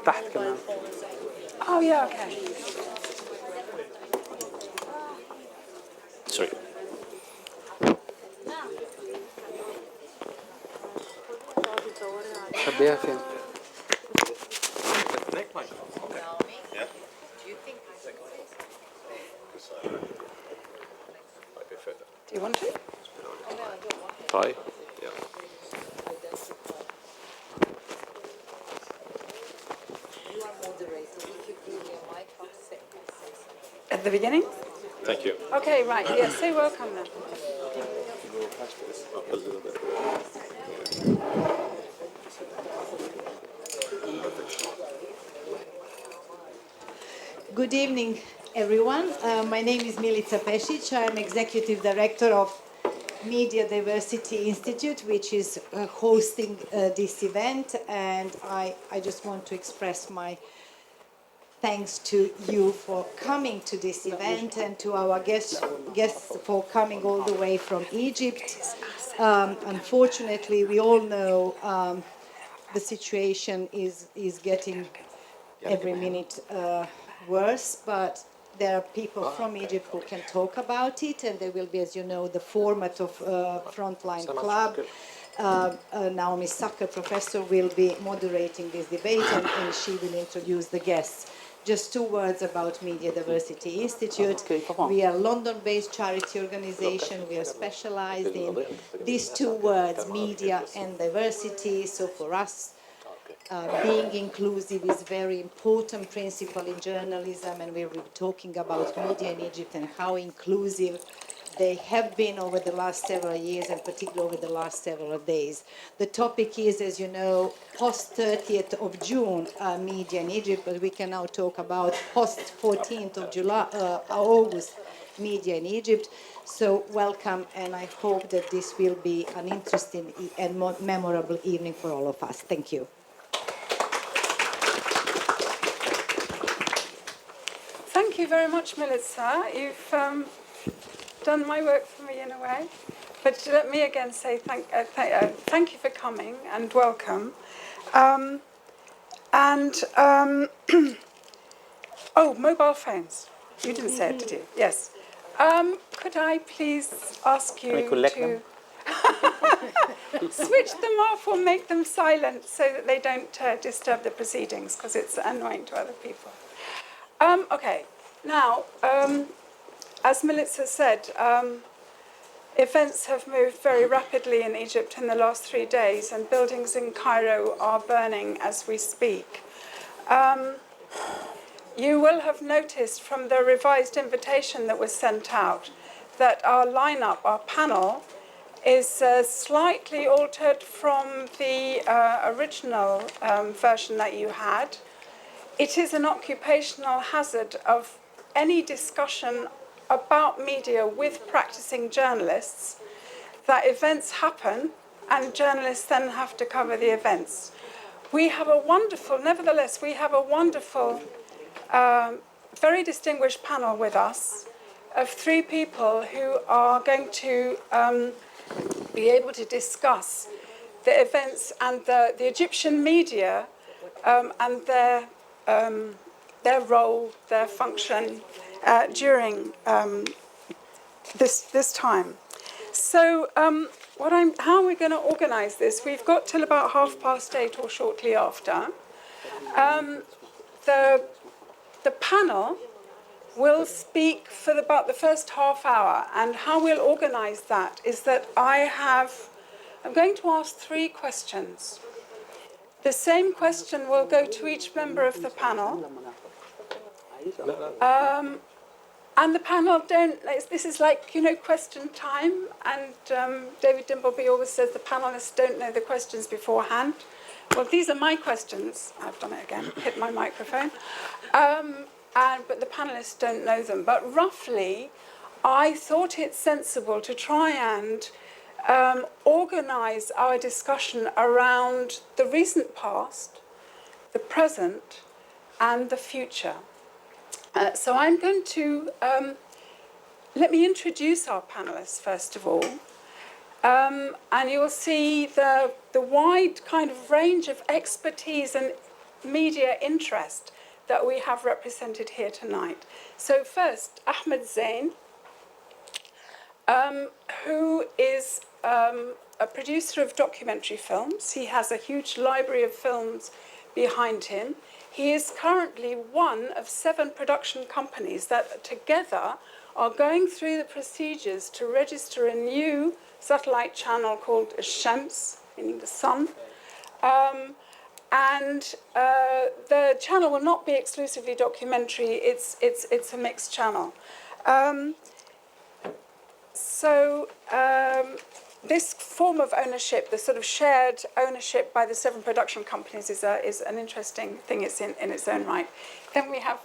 تحت كمان. Oh, yeah, okay. Sorry. خبيها فين؟ Yeah. Do you want to? Try. Yeah. At the beginning? Thank you. Okay, right. Yes, say welcome then. Good evening, everyone. My name is Milica Pešić. I'm Executive Director of Media Diversity Institute, which is hosting this event. And I just want to express my thanks to you for coming to this event and to our guests for coming all the way from Egypt. Unfortunately, we all know the situation is getting every minute worse, but there are people from Egypt who can talk about it, and there will be, as you know, the format of Frontline Club. Naomi Sakr, professor, will be moderating this debate, and she will introduce the guests. Just 2 words about Media Diversity Institute. We are a London-based charity organization. We are specialized in these 2 words, media and diversity. So for us, being inclusive is a very important principle in journalism, and we were talking about media in Egypt and how inclusive they have been over the last several years, and particularly over the last several days. The topic is, as you know, post-30th of June media in Egypt, but we can now talk about post-14th of August media in Egypt. So welcome, and I hope that this will be an interesting and memorable evening for all of us. Thank you. Thank you very much, Melissa. You've done my work for me in a way. But let me again say thank you for coming and welcome. Oh, mobile phones. You didn't say it, did you? Yes. Could I please ask you to switch them off or make them silent so that they don't disturb the proceedings, because it's annoying to other people. Okay, now, as Melissa said, events have moved very rapidly in Egypt in the last 3 days, and buildings in Cairo are burning as we speak. You will have noticed from the revised invitation that was sent out that our lineup, our panel, is slightly altered from the original version that you had. It is an occupational hazard of any discussion about media with practicing journalists that events happen and journalists then have to cover the events. Nevertheless, we have a wonderful, very distinguished panel with us of 3 people who are going to be able to discuss the events and the Egyptian media and their role, their function during this time. So how are we going to organize this? We've got till about 8:30 or shortly after. The panel will speak for about the first half hour, and how we'll organize that is that I'm going to ask 3 questions. The same question will go to each member of the panel. And the panel this is like, question time, and David Dimbleby always says the panelists don't know the questions beforehand. Well, these are my questions. I've done it again, hit my microphone. But the panelists don't know them. But roughly, I thought it sensible to try and organize our discussion around the recent past, the present, and the future. So I'm going to, let me introduce our panelists first of all. And you'll see the wide kind of range of expertise and media interest that we have represented here tonight. So first, Ahmed Zain, who is a producer of documentary films. He has a huge library of films behind him. He is currently one of 7 production companies that together are going through the procedures to register a new satellite channel called Shams, meaning the sun. The channel will not be exclusively documentary, it's a mixed channel. This form of ownership, the sort of shared ownership by the 7 production companies is an interesting thing in its own right. Then we have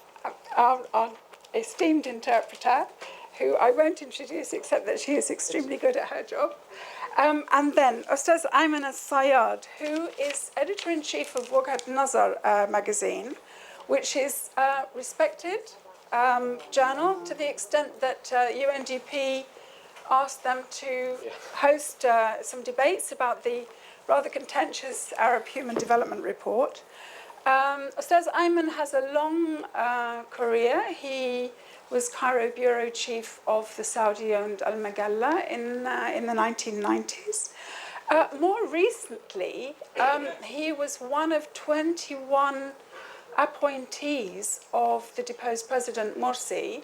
our esteemed interpreter, who I won't introduce except that she is extremely good at her job. And then Ustaz Ayman Sayyad, who is editor-in-chief of Weghat Nazar magazine, which is a respected journal to the extent that UNDP asked them to host some debates about the rather contentious Arab Human Development Report. Ustaz Ayman has a long career. He was Cairo bureau chief of the Saudi-owned Al-Magalla in the 1990s. More recently, he was one of 21 appointees of the deposed President Morsi,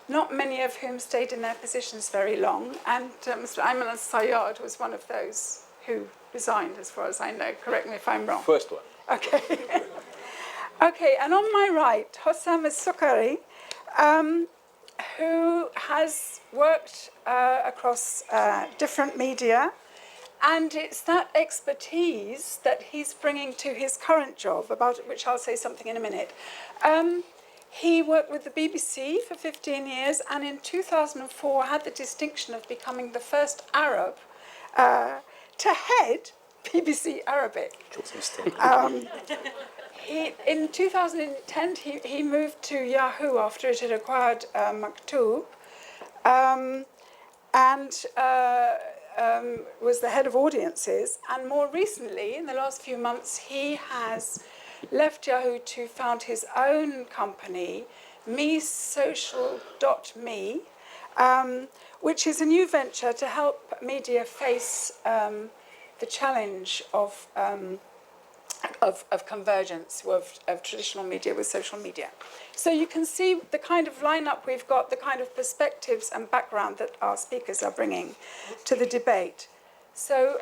not many of whom stayed in their positions very long, and Mr. Ayman al-Sayyad was one of those who resigned, as far as I know. Correct me if I'm wrong. First one. Okay. Okay, and on my right, Hosam Sokkari, who has worked across different media, and it's that expertise that he's bringing to his current job, about which I'll say something in a minute. He worked with the BBC for 15 years, and in 2004 had the distinction of becoming the first Arab to head BBC Arabic. In 2010, he moved to Yahoo after it had acquired Maktub, and was the head of audiences. And more recently, in the last few months, he has left Yahoo to found his own company, mesocial.me, which is a new venture to help media face the challenge of convergence of traditional media with social media. So you can see the kind of lineup we've got, the kind of perspectives and background that our speakers are bringing to the debate. So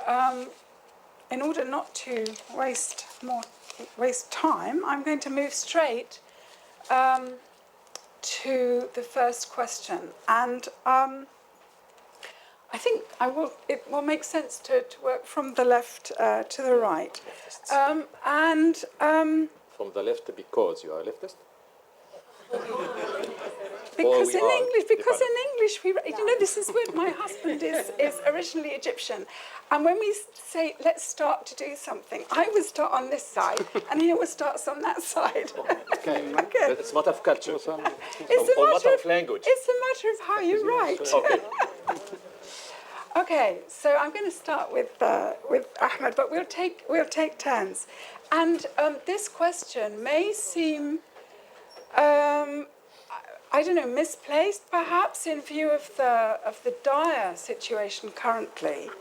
in order not to waste time, I'm going to move straight to the first question. And I think it will make sense to work from the left to the right. From the left because you are leftist? Because in English, this is where my husband is originally Egyptian. And when we say, let's start to do something, I would start on this side, and he always starts on that side. Okay. It's a matter of culture. It's a matter of language. It's a matter of how you write. Okay. Okay, so I'm going to start with Ahmed, but we'll take turns. And this question may seem, misplaced perhaps in view of the dire situation currently.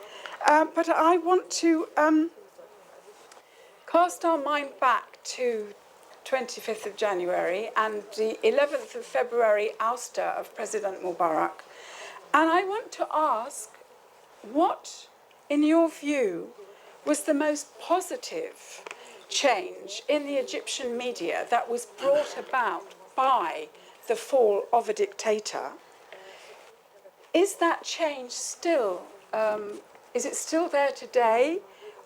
But I want to cast our mind back to 25th of January and the 11th of February ouster of President Mubarak. And I want to ask, what, in your view, was the most positive change in the Egyptian media that was brought about by the fall of a dictator? Is that change still, is it still there today,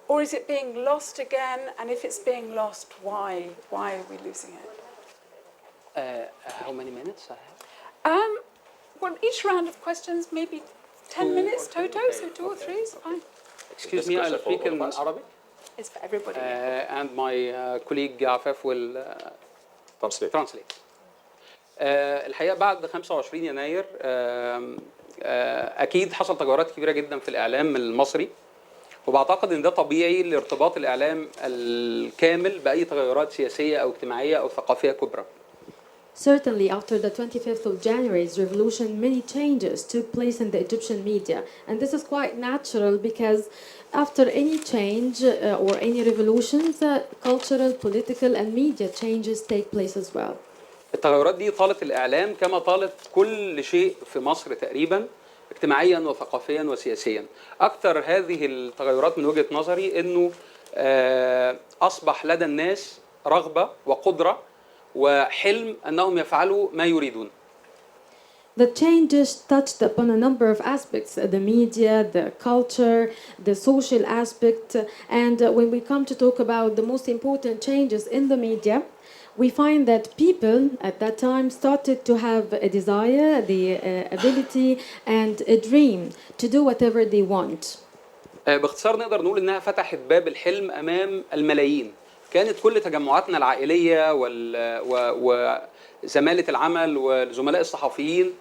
or is it being lost again? And if it's being lost, why are we losing it? How many minutes I have? Well, each round of questions, maybe 10 minutes total, so 2 or 3 is fine. Excuse me, I'll speak in Arabic. It's for everybody. And my colleague Afaf will translate. الحقيقة بعد 25 يناير أكيد حصل تغيرات كبيرة جدا في الإعلام المصري وبعتقد ان ده طبيعي لارتباط الاعلام الكامل باي تغيرات سياسيه او اجتماعيه او ثقافيه كبرى. Certainly, after the 25th of January's revolution, many changes took place in the Egyptian media. And this is quite natural because after any change or any revolutions, cultural, political, and media changes take place as well. التغيرات دي طالت الاعلام كما طالت كل شيء في مصر تقريبا، اجتماعيا وثقافيا وسياسيا. اكثر هذه التغيرات من وجهة نظري انه اصبح لدى الناس رغبة وقدرة وحلم انهم يفعلوا ما يريدون. The changes touched upon a number of aspects, the media, the culture, the social aspect, and when we come to talk about the most important changes in the media, we find that people at that time started to have a desire, the ability, and a dream to do whatever they want. باختصار نقدر نقول انها فتحت باب الحلم امام الملايين. كانت كل تجمعاتنا العائليه وزماله العمل والزملاء الصحفيين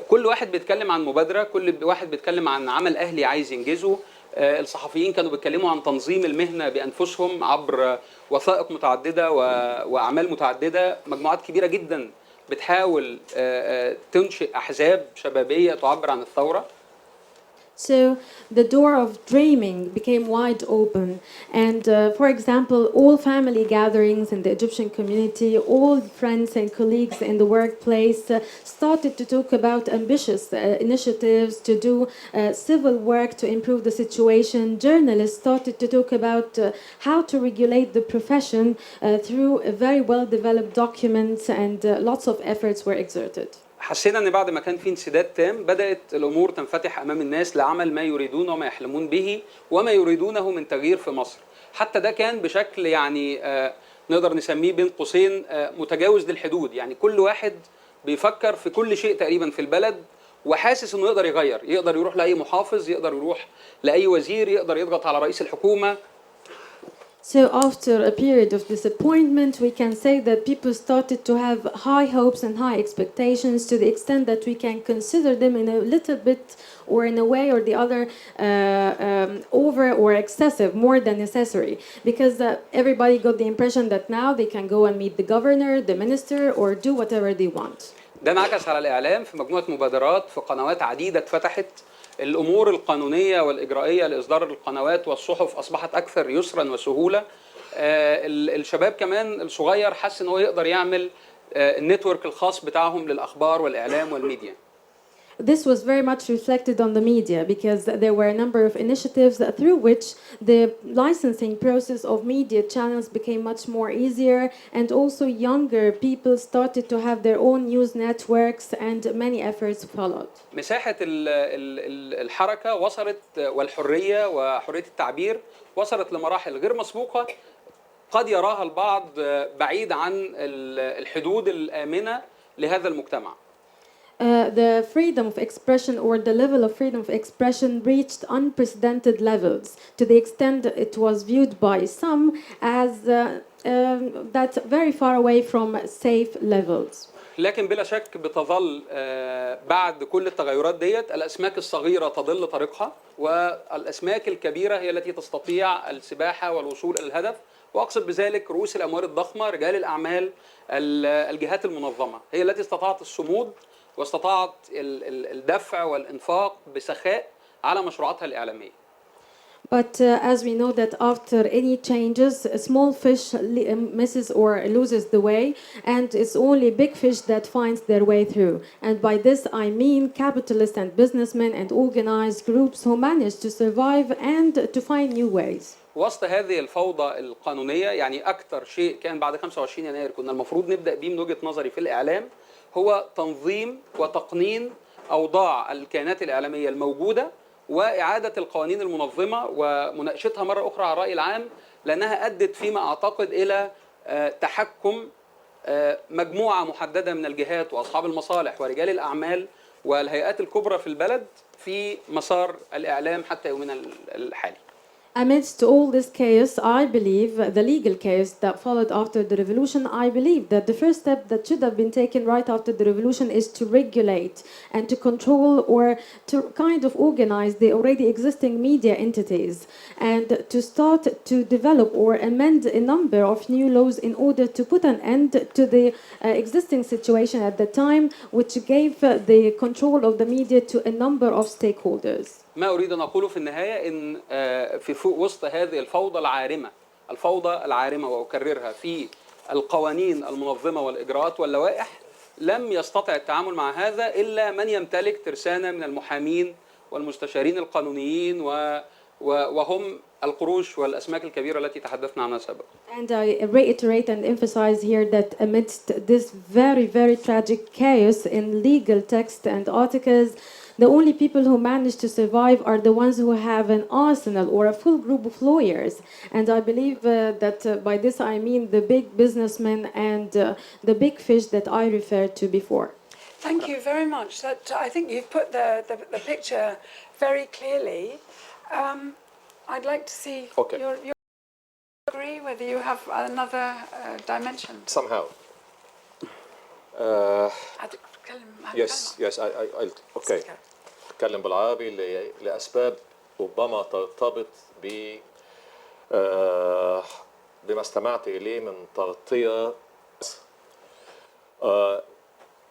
كل واحد بيتكلم عن مبادره، كل واحد بيتكلم عن عمل اهلي عايز ينجزه. الصحفيين كانوا بيتكلموا عن تنظيم المهنه بانفسهم عبر وثائق متعدده واعمال متعدده. مجموعات كبيره جدا بتحاول تنشئ احزاب شبابيه تعبر عن الثوره. So the door of dreaming became wide open, and for example, all family gatherings in the Egyptian community, all friends and colleagues in the workplace started to talk about ambitious initiatives to do civil work to improve the situation. Journalists started to talk about how to regulate the profession through very well-developed documents, and lots of efforts were exerted. حسينا ان بعد ما كان في انسداد تام بدات الامور تنفتح امام الناس لعمل ما يريدون وما يحلمون به وما يريدونه من تغيير في مصر. حتى ده كان بشكل يعني نقدر نسميه بين قوسين متجاوز للحدود، يعني كل واحد بيفكر في كل شيء تقريبا في البلد وحاسس انه يقدر يغير، يقدر يروح لاي محافظ، يقدر يروح لاي وزير، يقدر يضغط على رئيس الحكومه. So after a period of disappointment, we can say that people started to have high hopes and high expectations to the extent that we can consider them in a little bit or in a way or the other over or excessive, more than necessary. Because everybody got the impression that now they can go and meet the governor, the minister, or do whatever they want. ده انعكس على الاعلام في مجموعه مبادرات في قنوات عديده اتفتحت. الامور القانونيه والاجرائيه لاصدار القنوات والصحف اصبحت اكثر يسرا وسهوله. الشباب كمان الصغير حس ان هو يقدر يعمل النتورك الخاص بتاعهم للاخبار والاعلام والميديا. This was very much reflected on the media because there were a number of initiatives through which the licensing process of media channels became much more easier, and also younger people started to have their own news networks and many efforts followed. مساحة الحركة وصلت والحرية وحرية التعبير وصلت لمراحل غير مسبوقة قد يراها البعض بعيد عن الحدود الآمنة لهذا المجتمع. The freedom of expression or the level of freedom of expression reached unprecedented levels to the extent that it was viewed by some as that's very far away from safe levels. لكن بلا شك بتظل بعد كل التغيرات ديت الأسماك الصغيرة تضل طريقها، والأسماك الكبيرة هي التي تستطيع السباحة والوصول إلى الهدف. وأقصد بذلك رؤوس الأموال الضخمة، رجال الأعمال، الجهات المنظمة، هي التي استطاعت الصمود واستطاعت الدفع والإنفاق بسخاء على مشروعاتها الإعلامية. But as we know that after any changes, a small fish misses or loses the way, and it's only big fish that finds their way through. And by this I mean capitalists and businessmen and organized groups who manage to survive and to find new ways. وسط هذه الفوضى القانونية، يعني أكثر شيء كان بعد 25 يناير كنا المفروض نبدأ بيه من وجهة نظري في الإعلام هو تنظيم وتقنين أوضاع الكيانات الإعلامية الموجودة وإعادة القوانين المنظمة ومناقشتها مرة أخرى على الرأي العام، لأنها أدت فيما أعتقد إلى تحكم مجموعة محددة من الجهات وأصحاب المصالح ورجال الأعمال والهيئات الكبرى في البلد في مسار الإعلام حتى يومنا الحالي. Amidst all this chaos, I believe, the legal chaos that followed after the revolution, I believe that the first step that should have been taken right after the revolution is to regulate and to control or to kind of organize the already existing media entities and to start to develop or amend a number of new laws in order to put an end to the existing situation at the time, which gave the control of the media to a number of stakeholders. ما أريد أن أقوله في النهاية إن في وسط هذه الفوضى العارمة وأكررها في القوانين المنظمة والإجراءات واللوائح، لم يستطع التعامل مع هذا إلا من يمتلك ترسانة من المحامين والمستشارين القانونيين وهم القروش والأسماك الكبيرة التي تحدثنا عنها سابقا. And I reiterate and emphasize here that amidst this very, very tragic chaos in legal text and articles, the only people who manage to survive are the ones who have an arsenal or a full group of lawyers. And I believe that by this I mean the big businessmen and the big fish that I referred to before. Thank you very much. That, I think you've put the picture very clearly. I'd like to see your agree whether you have another dimension. Somehow. Yes, okay. أتكلم بالعربي لأسباب ربما ترتبط بما استمعت إليه من تغطية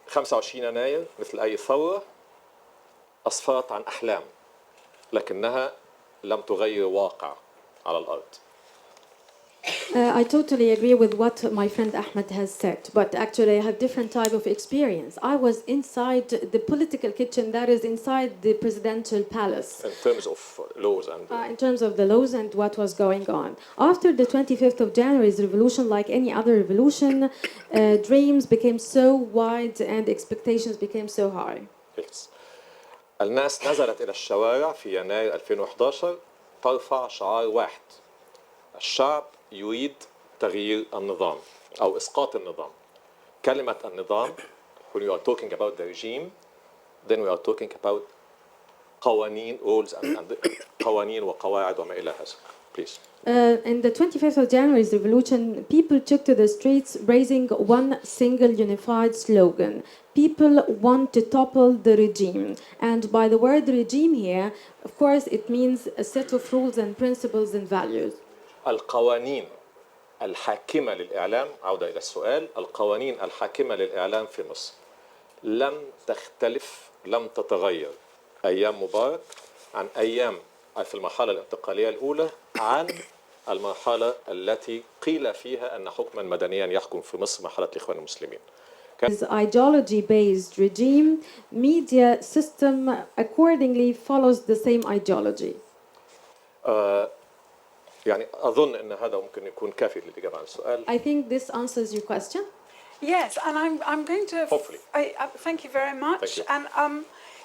25 يناير مثل أي ثورة أسفرت عن أحلام لكنها لم تغير واقع على الأرض. I totally agree with what my friend Ahmed has said, but actually I have different type of experience. I was inside the political kitchen, that is inside the presidential palace. In terms of laws and... in terms of the laws and what was going on. After the 25th of January's revolution, like any other revolution, dreams became so wide and expectations became so high. Yes. الناس نزلت إلى الشوارع في يناير 2011 ترفع شعار واحد. الشعب يريد تغيير النظام أو إسقاط النظام. كلمة النظام, when we are talking about the regime, then we are talking about قوانين, rules and قوانين وقواعد وما إلى هذا. Please. In the 25th of January's revolution, people took to the streets raising one single unified slogan. People want to topple the regime. And by the word regime here, of course, it means a set of rules and principles and values. القوانين الحاكمة للإعلام, عودة إلى السؤال, القوانين الحاكمة للإعلام في مصر لم تختلف, لم تتغير أيام مبارك عن أيام في المرحلة الانتقالية الأولى عن المرحلة التي قيل فيها أن حكما مدنيا يحكم في مصر مرحلة الإخوان المسلمين. This ideology-based regime, media system accordingly follows the same ideology. يعني أظن أن هذا ممكن يكون كافي للإجابة عن السؤال. I think this answers your question. Yes, and I'm going to... Hopefully. Thank you very much. Thank you. And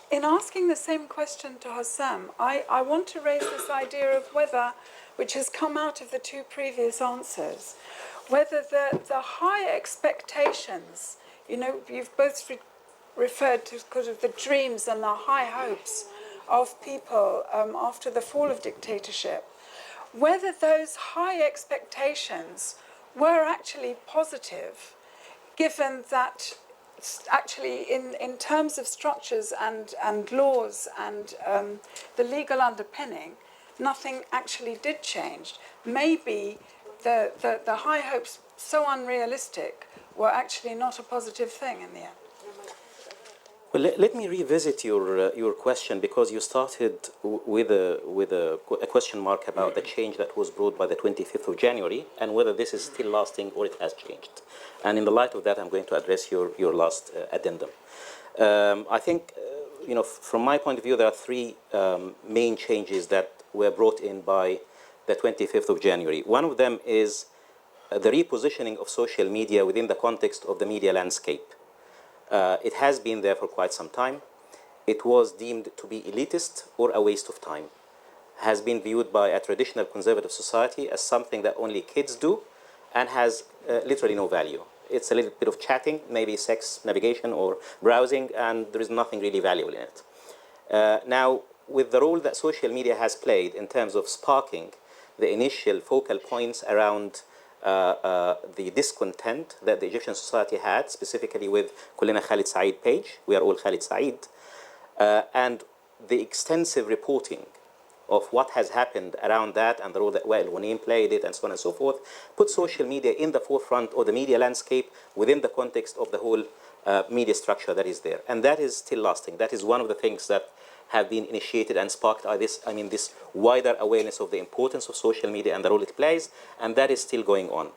in asking the same question to Hosam, I want to raise this idea of whether, which has come out of the two previous answers, whether the high expectations, you know, you've both referred to sort of the dreams and the high hopes of people after the fall of dictatorship, whether those high expectations were actually positive, given that actually in terms of structures and laws and the legal underpinning, nothing actually did change. Maybe the high hopes, so unrealistic, were actually not a positive thing in the end. Well, let me revisit your question, because you started with a question mark about the change that was brought by the 25th of January and whether this is still lasting or it has changed. And in the light of that, I'm going to address your last addendum. I think, you know, from my point of view, there are three main changes that were brought in by the 25th of January. One of them is the repositioning of social media within the context of the media landscape. It has been there for quite some time. It was deemed to be elitist or a waste of time. Has been viewed by a traditional conservative society as something that only kids do and has literally no value. It's a little bit of chatting, maybe sex navigation or browsing, and there is nothing really valuable in it. Now, with the role that social media has played in terms of sparking the initial focal points around the discontent that the Egyptian society had, specifically with Kullina Khalid Saeed page, we are all Khalid Saeed, and the extensive reporting of what has happened around that and the role that Wael Ghunaim played it and so on and so forth, put social media in the forefront or the media landscape within the context of the whole media structure that is there. And that is still lasting. That is one of the things that have been initiated and sparked by this, this wider awareness of the importance of social media and the role it plays, and that is still going on.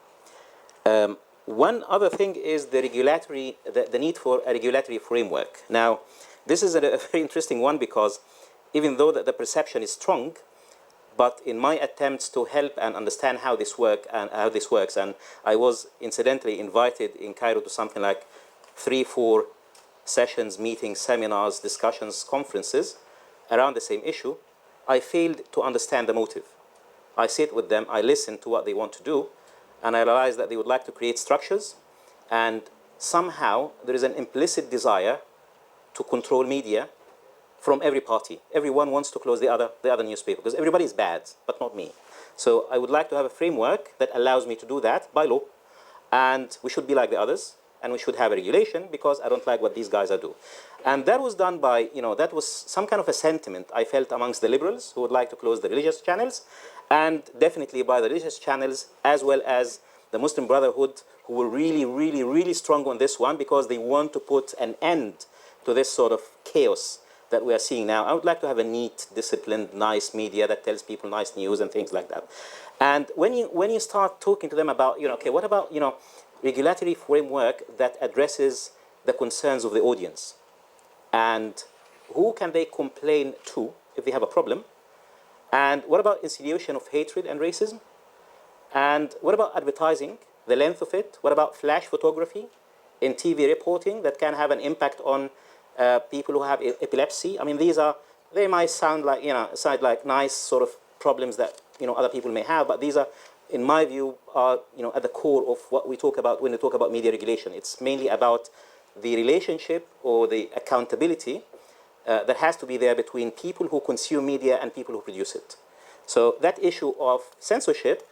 One other thing is the need for a regulatory framework. Now, this is a very interesting one because even though the perception is strong, but in my attempts to help and understand how this works, and I was incidentally invited in Cairo to something like 3-4 sessions, meetings, seminars, discussions, conferences around the same issue, I failed to understand the motive. I sit with them, I listen to what they want to do, and I realize that they would like to create structures, and somehow there is an implicit desire to control media from every party. Everyone wants to close the other newspaper because everybody is bad, but not me. So I would like to have a framework that allows me to do that by law, and we should be like the others, and we should have a regulation because I don't like what these guys are doing. And that was done by, that was some kind of a sentiment I felt amongst the liberals who would like to close the religious channels, and definitely by the religious channels as well as the Muslim Brotherhood, who were really, really, really strong on this one because they want to put an end to this sort of chaos that we are seeing now. I would like to have a neat, disciplined, nice media that tells people nice news and things like that. And when you start talking to them about, okay, what about, regulatory framework that addresses the concerns of the audience? And who can they complain to if they have a problem? And what about insinuation of hatred and racism? And what about advertising, the length of it? What about flash photography in TV reporting that can have an impact on people who have epilepsy? They might sound like nice sort of problems that other people may have, but these are, in my view, are at the core of what we talk about when we talk about media regulation. It's mainly about the relationship or the accountability that has to be there between people who consume media and people who produce it. So that issue of censorship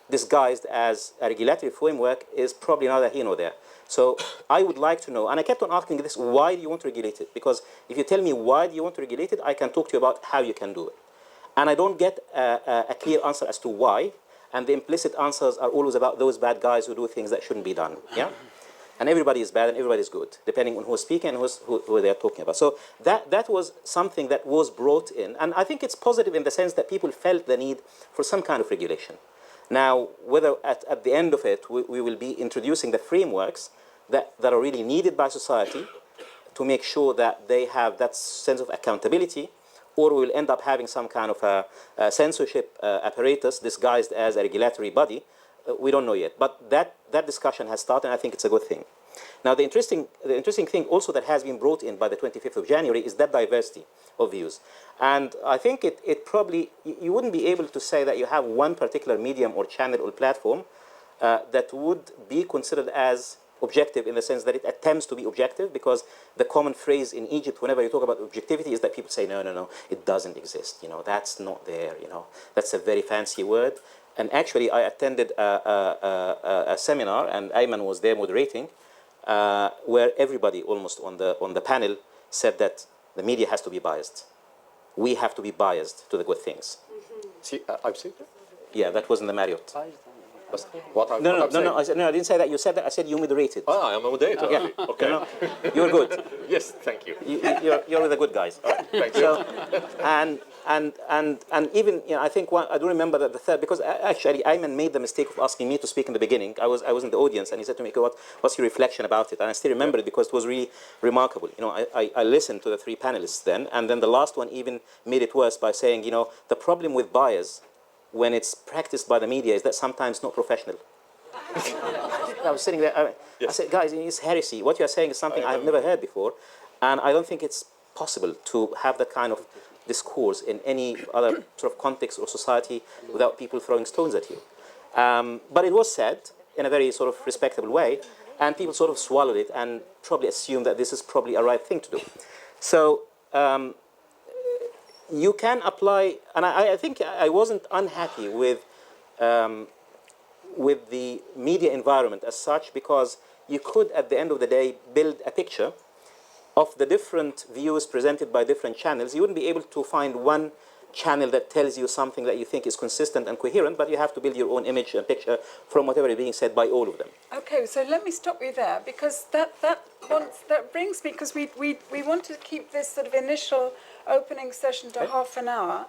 disguised as a regulatory framework is probably neither here nor there. So I would like to know, and I kept on asking this, why do you want to regulate it? Because if you tell me why do you want to regulate it, I can talk to you about how you can do it. And I don't get a clear answer as to why, and the implicit answers are always about those bad guys who do things that shouldn't be done. Yeah? And everybody is bad and everybody is good, depending on who's speaking and who they're talking about. So that was something that was brought in. And I think it's positive in the sense that people felt the need for some kind of regulation. Now, whether at the end of it, we will be introducing the frameworks that are really needed by society to make sure that they have that sense of accountability, or we will end up having some kind of a censorship apparatus disguised as a regulatory body. We don't know yet, but that discussion has started, and I think it's a good thing. Now, the interesting thing also that has been brought in by the 25th of January is that diversity of views. And I think it probably, you wouldn't be able to say that you have one particular medium or channel or platform that would be considered as objective in the sense that it attempts to be objective, because the common phrase in Egypt whenever you talk about objectivity is that people say, no, it doesn't exist. That's not there. That's a very fancy word. And actually, I attended a seminar, and Ayman was there moderating, where everybody almost on the panel said that the media has to be biased. We have to be biased to the good things. See, I'm saying that? Yeah, that was in the Marriott. No. I didn't say that. You said that. I said you moderated. Ah, I'm a moderator. Yeah. Okay. No, you're good. Yes, thank you. You're with the good guys. Thank you. So, and even I think I do remember that the third, because actually Ayman made the mistake of asking me to speak in the beginning. I was in the audience, and he said to me, "What's your reflection about it?" And I still remember it because it was really remarkable. I listened to the three panelists then, and then the last one even made it worse by saying, the problem with bias when it's practiced by the media is that sometimes not professional. I was sitting there. I said, guys, it's heresy. What you are saying is something I have never heard before, and I don't think it's possible to have that kind of discourse in any other sort of context or society without people throwing stones at you. But it was said in a very sort of respectable way, and people sort of swallowed it and probably assumed that this is probably a right thing to do. So you can apply, and I think I wasn't unhappy with with the media environment as such, because you could, at the end of the day, build a picture of the different views presented by different channels. You wouldn't be able to find one channel that tells you something that you think is consistent and coherent, but you have to build your own image and picture from whatever is being said by all of them. Okay, so let me stop you there, because that brings me, because we want to keep this sort of initial opening session to half an hour,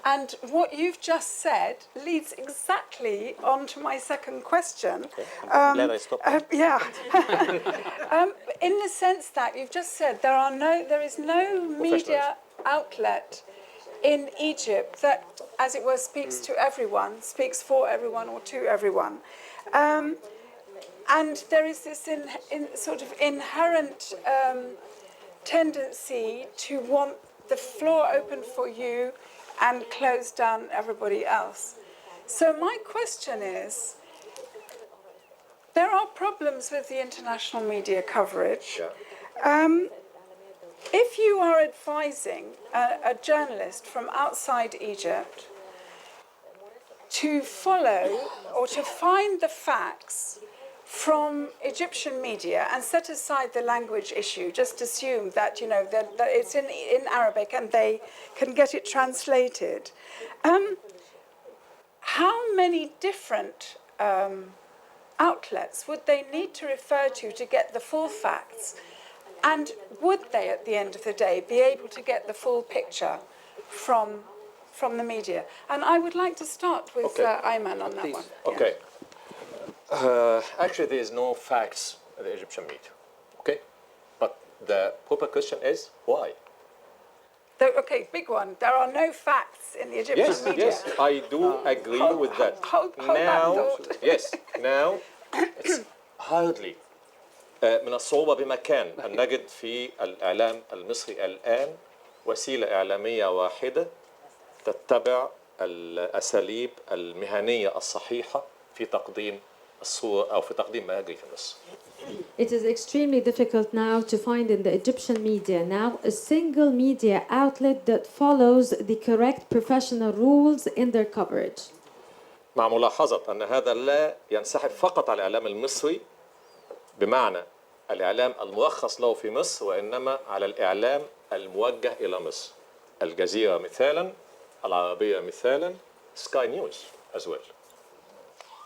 and what you've just said leads exactly on to my second question. Okay. I'm glad I stopped. Yeah. In the sense that you've just said there is no media outlet in Egypt that, as it were, speaks to everyone, speaks for everyone or to everyone. And there is this sort of inherent tendency to want the floor open for you and close down everybody else. So my question is, there are problems with the international media coverage. Yeah. If you are advising a journalist from outside Egypt to follow or to find the facts from Egyptian media and set aside the language issue, just assume that, you know, that it's in Arabic and they can get it translated, how many different outlets would they need to refer to get the full facts? And would they, at the end of the day, be able to get the full picture from the media? And I would like to start with Ayman on that one. Okay. Actually, there is no facts in the Egyptian media. Okay? But the proper question is, why? Okay, big one. There are no facts in the Egyptian media. Yes, I do agree with that. Hold that thought. Yes, now it's hardly من الصعوبة بمكان أن نجد في الإعلام المصري الآن وسيلة إعلامية واحدة تتبع الأساليب المهنية الصحيحة في تقديم الصورة أو في تقديم ما يجري في مصر. It is extremely difficult now to find in the Egyptian media now a single media outlet that follows the correct professional rules in their coverage. مع ملاحظة أن هذا لا ينسحب فقط على الإعلام المصري بمعنى الإعلام المرخص له في مصر، وإنما على الإعلام الموجه إلى مصر. الجزيرة مثالا، العربية مثالا، Sky News as well.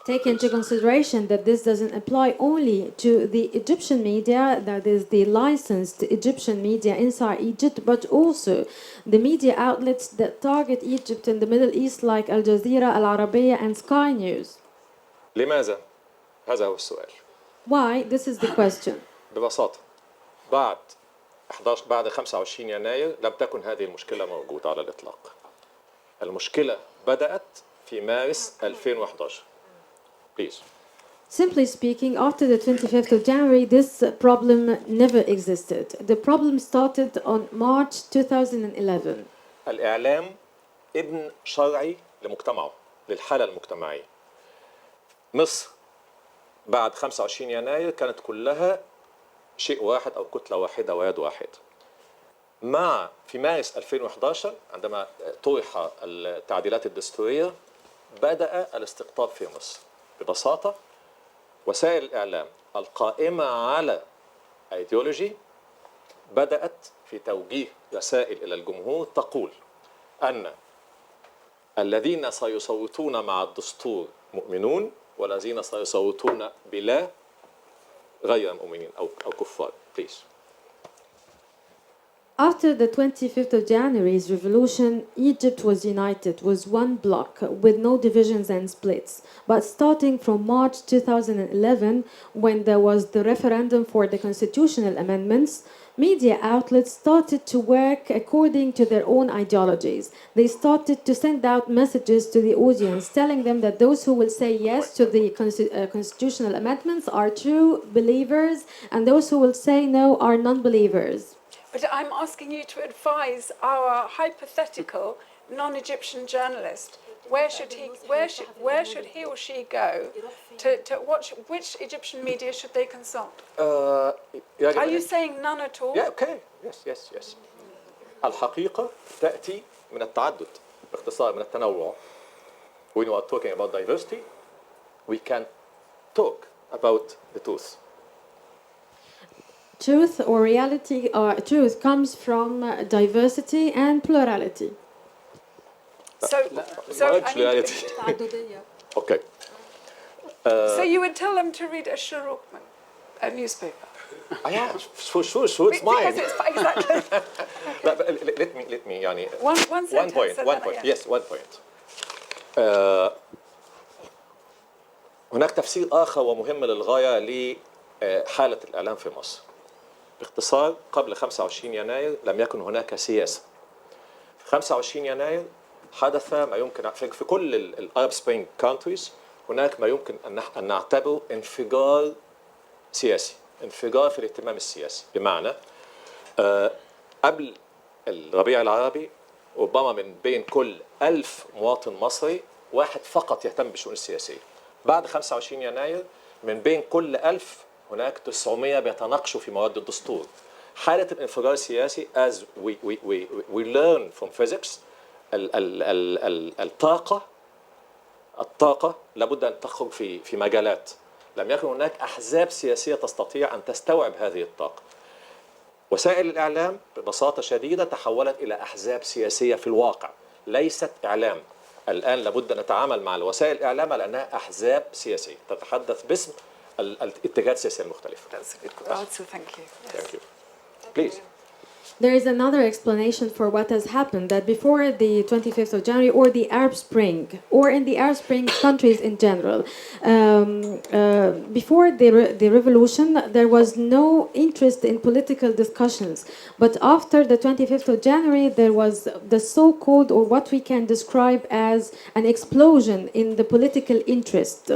Take into consideration that this doesn't apply only to the Egyptian media, that is the licensed Egyptian media inside Egypt, but also the media outlets that target Egypt and the Middle East like Al Jazeera, Al Arabiya and Sky News. لماذا؟ هذا هو السؤال. Why? This is the question. ببساطة بعد 25 يناير لم تكن هذه المشكلة موجودة على الإطلاق. المشكلة بدأت في مارس 2011. Please. Simply speaking, after the 25th of January, this problem never existed. The problem started on March 2011. الإعلام ابن شرعي لمجتمعه، للحالة المجتمعية. مصر بعد 25 يناير كانت كلها شيء واحد أو كتلة واحدة ويد واحدة. في مارس 2011 عندما طرح التعديلات الدستورية بدأ الاستقطاب في مصر. ببساطة وسائل الإعلام القائمة على ideology بدأت في توجيه رسائل إلى الجمهور تقول أن الذين سيصوتون مع الدستور مؤمنون والذين سيصوتون بلا غير مؤمنين أو كفار. Please. After the 25th of January's revolution, Egypt was united, was one bloc with no divisions and splits. But starting from March 2011, when there was the referendum for the constitutional amendments, media outlets started to work according to their own ideologies. They started to send out messages to the audience telling them that those who will say yes to the constitutional amendments are true believers and those who will say no are non-believers. But I'm asking you to advise our hypothetical non-Egyptian journalist. Where should he or she go to watch? Which Egyptian media should they consult? Are you saying none at all? Yeah, okay. Yes. الحقيقة تأتي من التعدد، باختصار من التنوع. when we are talking about diversity, we can talk about the truth. Truth or reality, or truth comes from diversity and plurality. So, Large reality. Okay. so you would tell them to read الشروق, a newspaper. Yeah, sure, it's mine. Because it's exactly. let me يعني One one sentence. point, and one then- point. yeah. Yes, one point. هناك تفسير آخر ومهم للغاية لحالة الإعلام في مصر. باختصار قبل 25 يناير لم يكن هناك سياسة. في 25 يناير حدث ما يمكن في كل الأرب سبرينج كونتريز هناك ما يمكن أن نعتبره انفجار سياسي، انفجار في الاهتمام السياسي. بمعنى قبل الربيع العربي ربما من بين كل 1000 مواطن مصري واحد فقط يهتم بالشؤون السياسية. بعد 25 يناير من بين كل 1000 هناك 900 بيتناقشوا في مواد الدستور. حالة الانفجار السياسي as we learn from physics الطاقة لابد أن تخرج في مجالات. لم يكن هناك أحزاب سياسية تستطيع أن تستوعب هذه الطاقة. وسائل الإعلام ببساطة شديدة تحولت إلى أحزاب سياسية في الواقع، ليست إعلام. الآن لابد أن نتعامل مع وسائل الإعلام على أنها أحزاب سياسية تتحدث باسم الاتجاهات السياسية المختلفة. That's a good answer. Thank you. Yes. Thank you. Please. There is another explanation for what has happened, that before the 25th of January or the Arab Spring, or in the Arab Spring countries in general, before the revolution, there was no interest in political discussions. But after the 25th of January, there was the so-called, or what we can describe as an explosion in the political interest.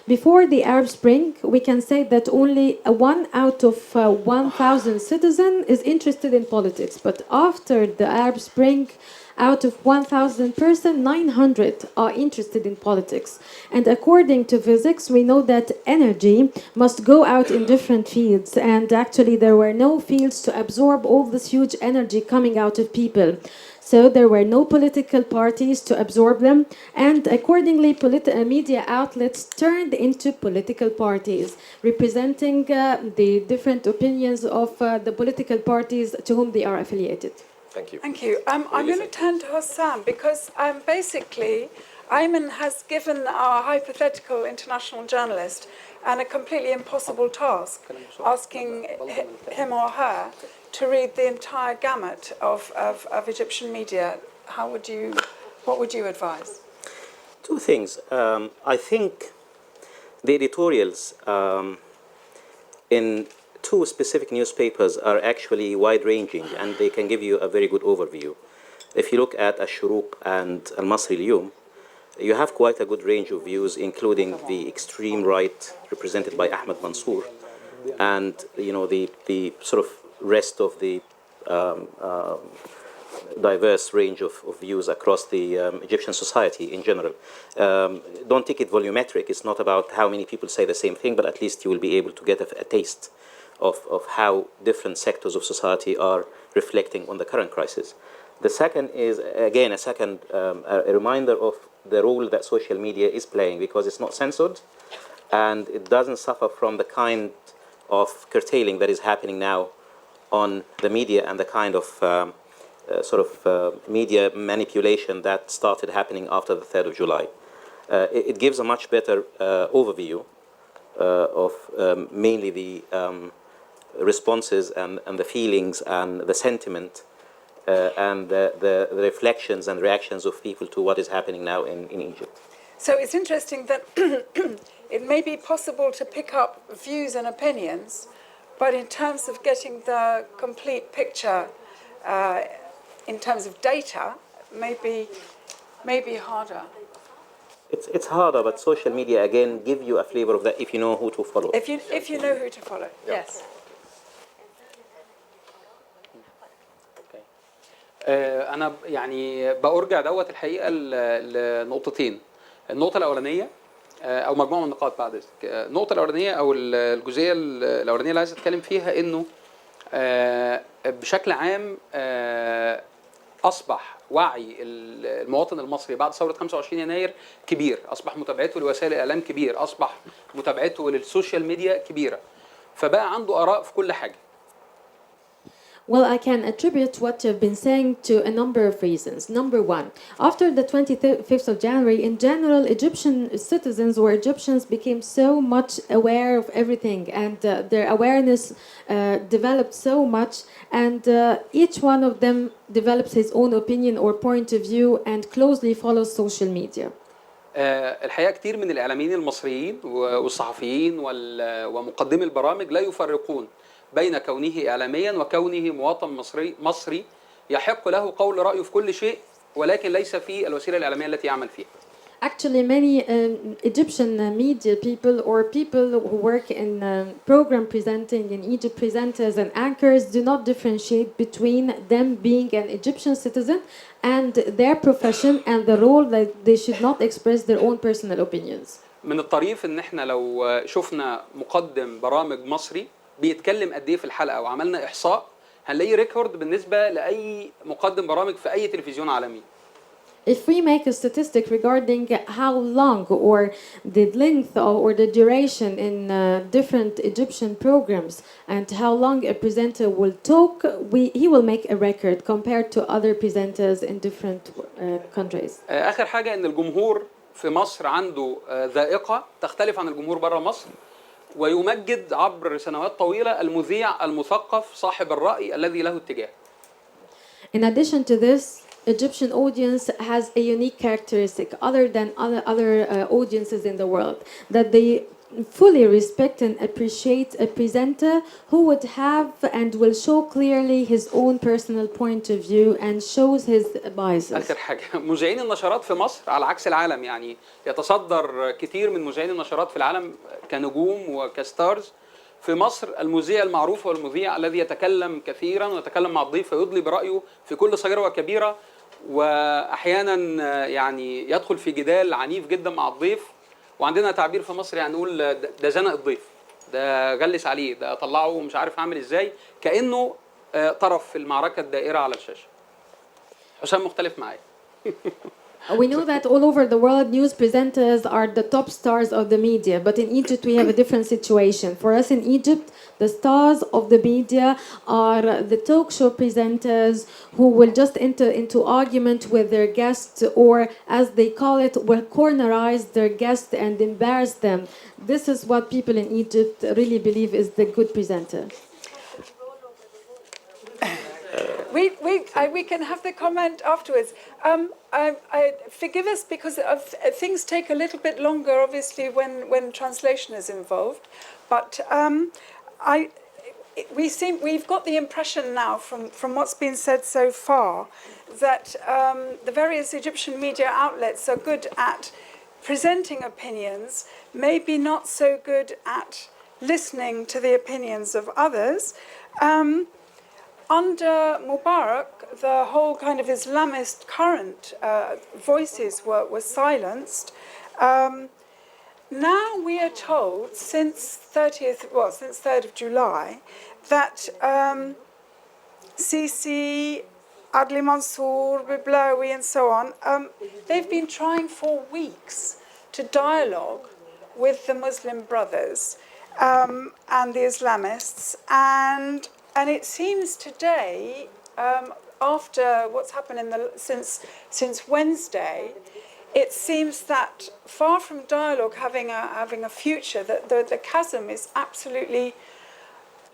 Before the Arab Spring, we can say that only 1 out of 1,000 citizens is interested in politics. But after the Arab Spring, out of 1,000 persons, 900 are interested in politics. And according to physics, we know that energy must go out in different fields. And actually, there were no fields to absorb all this huge energy coming out of people. So there were no political parties to absorb them, and accordingly, media outlets turned into political parties, representing the different opinions of the political parties to whom they are affiliated. Thank you. Thank you. I'm going to turn to Hosam because basically Ayman has given our hypothetical international journalist a completely impossible task, asking him or her to read the entire gamut of Egyptian media. What would you advise? Two things. I think the editorials in two specific newspapers are actually wide-ranging, and they can give you a very good overview. If you look at Al-Shuruq and Al-Masri Al-Yawm, you have quite a good range of views, including the extreme right represented by Ahmed Mansour, and the sort of rest of the diverse range of views across the Egyptian society in general. Don't take it volumetric. It's not about how many people say the same thing, but at least you will be able to get a taste of how different sectors of society are reflecting on the current crisis. The second is, again, a reminder of the role that social media is playing, because it's not censored and it doesn't suffer from the kind of curtailing that is happening now on the media and the kind of media manipulation that started happening after the 3rd of July. It gives a much better overview of mainly the responses and the feelings and the sentiment and the reflections and reactions of people to what is happening now in Egypt. So it's interesting that it may be possible to pick up views and opinions, but in terms of getting the complete picture in terms of data, maybe harder. It's harder, but social media again give you a flavor of that if you know who to follow. If you know who to follow, yes. أنا يعني بأرجع دوت الحقيقة لنقطتين. النقطة الأولانية أو مجموعة من النقاط بعد ذلك. النقطة الأولانية أو الجزئية الأولانية اللي عايز أتكلم فيها إنه بشكل عام أصبح وعي المواطن المصري بعد ثورة 25 يناير كبير، أصبح متابعته لوسائل الإعلام كبير، أصبح متابعته للسوشيال ميديا كبيرة، فبقى عنده آراء في كل حاجة. Well, I can attribute what you've been saying to a number of reasons. Number one, after the 25th of January, in general, Egyptian citizens or Egyptians became so much aware of everything, and their awareness developed so much, and each one of them develops his own opinion or point of view and closely follows social media. الحقيقة كتير من الإعلاميين المصريين والصحفيين ومقدمي البرامج لا يفرقون بين كونه إعلاميا وكونه مواطن مصري يحق له قول رأيه في كل شيء، ولكن ليس في الوسيلة الإعلامية التي يعمل فيها. Actually, many Egyptian media people or people who work in program presenting in Egypt, presenters and anchors, do not differentiate between them being an Egyptian citizen and their profession and the role that they should not express their own personal opinions. من الطريف إن إحنا لو شفنا مقدم برامج مصري بيتكلم قد إيه في الحلقة وعملنا إحصاء، هنلاقي ريكورد بالنسبة لأي مقدم برامج في أي تلفزيون عالمي. If we make a statistic regarding how long or the length or the duration in different Egyptian programs and how long a presenter will talk, he will make a record compared to other presenters in different countries. آخر حاجة إن الجمهور في مصر عنده ذائقة تختلف عن الجمهور برا مصر، ويمجد عبر سنوات طويلة المذيع المثقف صاحب الرأي الذي له اتجاه. In addition to this, Egyptian audience has a unique characteristic other than other audiences in the world, that they fully respect and appreciate a presenter who would have and will show clearly his own personal point of view and shows his biases. آخر حاجة مذيعين النشرات في مصر على عكس العالم، يعني يتصدر كتير من مذيعين النشرات في العالم كنجوم وكستارز. في مصر المذيع المعروف هو المذيع الذي يتكلم كثيرا ويتكلم مع الضيف ويدلي برأيه في كل صغيرة وكبيرة، وأحيانا يعني يدخل في جدال عنيف جدا مع الضيف، وعندنا تعبير في مصر يعني نقول ده زنق الضيف، ده غلس عليه، ده طلعه مش عارف عامل ازاي، كأنه طرف في المعركة الدائرة على الشاشة. حسام مختلف معايا. We know that all over the world, news presenters are the top stars of the media, but in Egypt we have a different situation. For us in Egypt, the stars of the media are the talk show presenters who will just enter into argument with their guests, or as they call it, will cornerize their guests and embarrass them. This is what people in Egypt really believe is the good presenter. We can have the comment afterwards. Forgive us because things take a little bit longer, obviously, when translation is involved. But we've got the impression now from what's been said so far that the various Egyptian media outlets are good at presenting opinions, maybe not so good at listening to the opinions of others. Under Mubarak, the whole kind of Islamist current voices were silenced. Now we are told since 3rd of July that Sisi, Adli Mansour, Biblawi and so on, they've been trying for weeks to dialogue with the Muslim Brothers and the Islamists, and it seems today, after what's happened since Wednesday, it seems that far from dialogue having a future, that the chasm is absolutely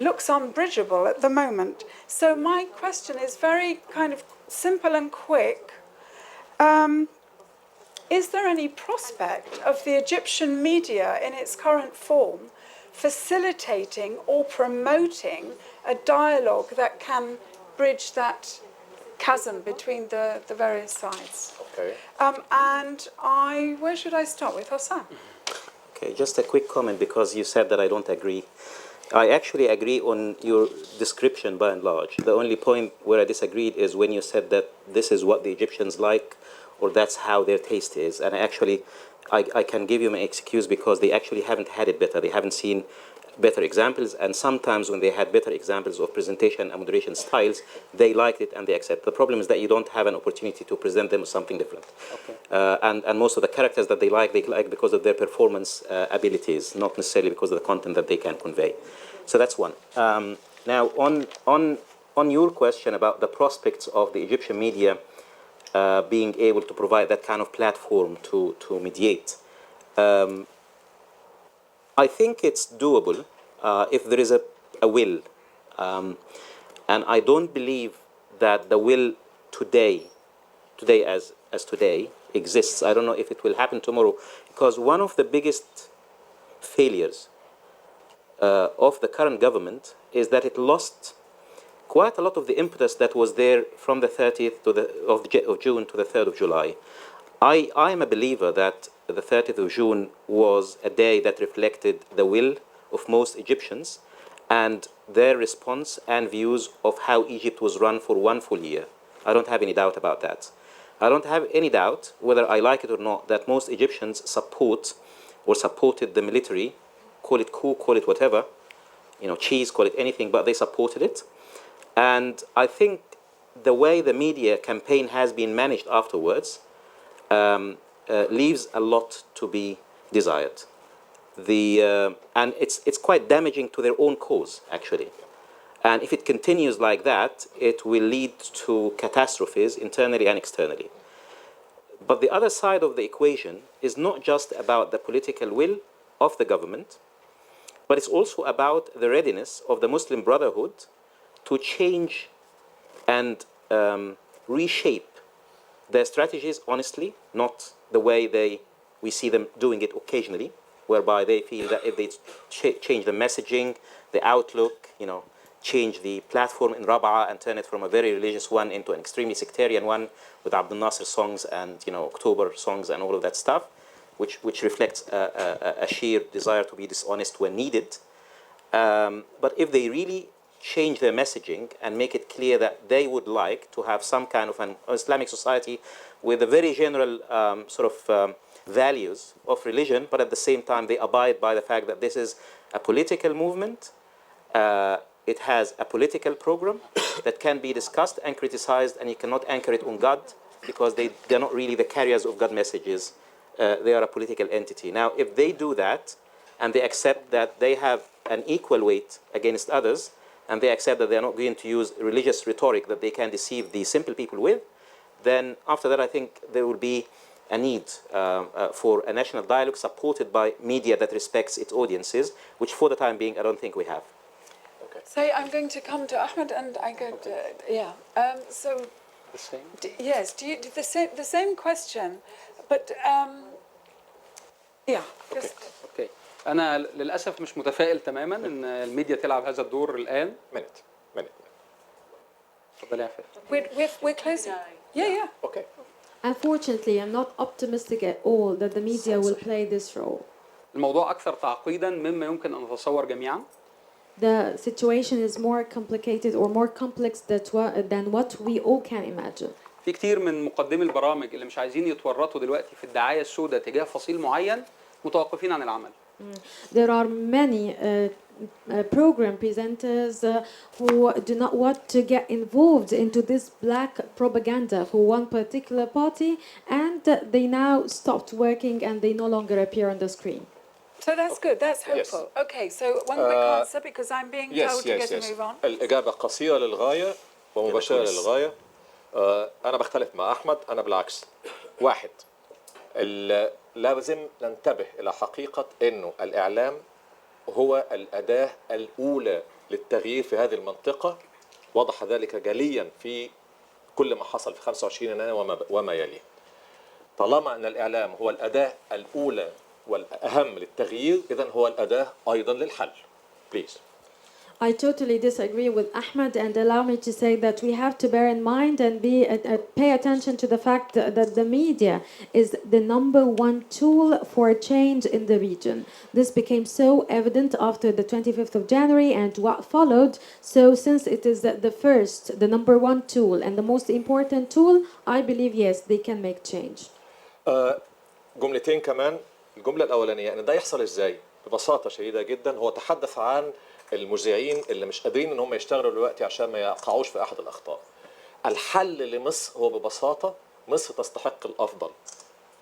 looks unbridgeable at the moment. So my question is very kind of simple and quick. Is there any prospect of the Egyptian media in its current form facilitating or promoting a dialogue that can bridge that chasm between the various sides? Okay. And where should I start with? Hosam? Okay, just a quick comment because you said that I don't agree. I actually agree on your description by and large. The only point where I disagreed is when you said that this is what the Egyptians like, or that's how their taste is. And I actually I can give you my excuse because they actually haven't had it better. They haven't seen better examples, and sometimes when they had better examples of presentation and moderation styles, they liked it and they accept. The problem is that you don't have an opportunity to present them with something different. Okay. And most of the characters that they like because of their performance abilities, not necessarily because of the content that they can convey. So that's one. Now, on your question about the prospects of the Egyptian media being able to provide that kind of platform to mediate, I think it's doable if there is a will. And I don't believe that the will today as today exists. I don't know if it will happen tomorrow, because one of the biggest failures of the current government is that it lost quite a lot of the impetus that was there from the 30th of June to the 3rd of July. I am a believer that the 30th of June was a day that reflected the will of most Egyptians and their response and views of how Egypt was run for one full year. I don't have any doubt about that. I don't have any doubt, whether I like it or not, that most Egyptians supported the military, call it coup, call it whatever, cheese, call it anything, but they supported it. And I think the way the media campaign has been managed afterwards leaves a lot to be desired. And it's quite damaging to their own cause, actually. And if it continues like that, it will lead to catastrophes internally and externally. But the other side of the equation is not just about the political will of the government, but it's also about the readiness of the Muslim Brotherhood to change and reshape their strategies honestly, not the way we see them doing it occasionally, whereby they feel that if they change the messaging, the outlook, change the platform in Rab'a and turn it from a very religious one into an extremely sectarian one with Abdel Nasser songs and October songs and all of that stuff, which reflects a sheer desire to be dishonest when needed. But if they really change their messaging and make it clear that they would like to have some kind of an Islamic society with a very general values of religion, but at the same time they abide by the fact that this is a political movement. It has a political program that can be discussed and criticized, and you cannot anchor it on God because they're not really the carriers of God messages. They are a political entity. Now, if they do that and they accept that they have an equal weight against others, and they accept that they're not going to use religious rhetoric that they can deceive the simple people with, then after that I think there will be a need for a national dialogue supported by media that respects its audiences, which for the time being I don't think we have. Okay. So I'm going to come to Ahmed, and I go to, so The same? yes, do you the same question, but just اوكي. انا للاسف مش متفائل تماما ان الميديا تلعب هذا الدور الان. minute. اتفضلي يا عفاف. we're closing. Yeah. Okay. Unfortunately, I'm not optimistic at all that the media will play this role. الموضوع اكثر تعقيدا مما يمكن ان نتصور جميعا. The situation is more complicated or more complex than what we all can imagine. في كتير من مقدمي البرامج اللي مش عايزين يتورطوا دلوقتي في الدعاية السوداء تجاه فصيل معين متوقفين عن العمل. There are many program presenters who do not want to get involved into this black propaganda for one particular party, and they now stopped working and they no longer appear on the screen. So that's good. That's hopeful. Yes. Okay. So one quick answer, because I'm being told to get to move on. الإجابة قصيرة للغاية ومباشرة للغاية. أنا بختلف مع أحمد. أنا بالعكس. واحد، لازم ننتبه إلى حقيقة إنه الإعلام هو الأداة الأولى للتغيير في هذه المنطقة. وضح ذلك جليا في كل ما حصل في 25 يناير وما يليه. طالما أن الإعلام هو الأداة الأولى والأهم للتغيير، إذن هو الأداة أيضا للحل. Please. I totally disagree with Ahmed, and allow me to say that we have to bear in mind and pay attention to the fact that the media is the number one tool for change in the region. This became so evident after the 25th of January and what followed. So since it is the number one tool and the most important tool, I believe, yes, they can make change. جملتين كمان. الجملة الأولانية إن ده يحصل إزاي؟ ببساطة شديدة جدا هو تحدث عن المذيعين اللي مش قادرين إن هم يشتغلوا دلوقتي عشان ما يقعوش في أحد الأخطاء. الحل لمصر هو ببساطة مصر تستحق الأفضل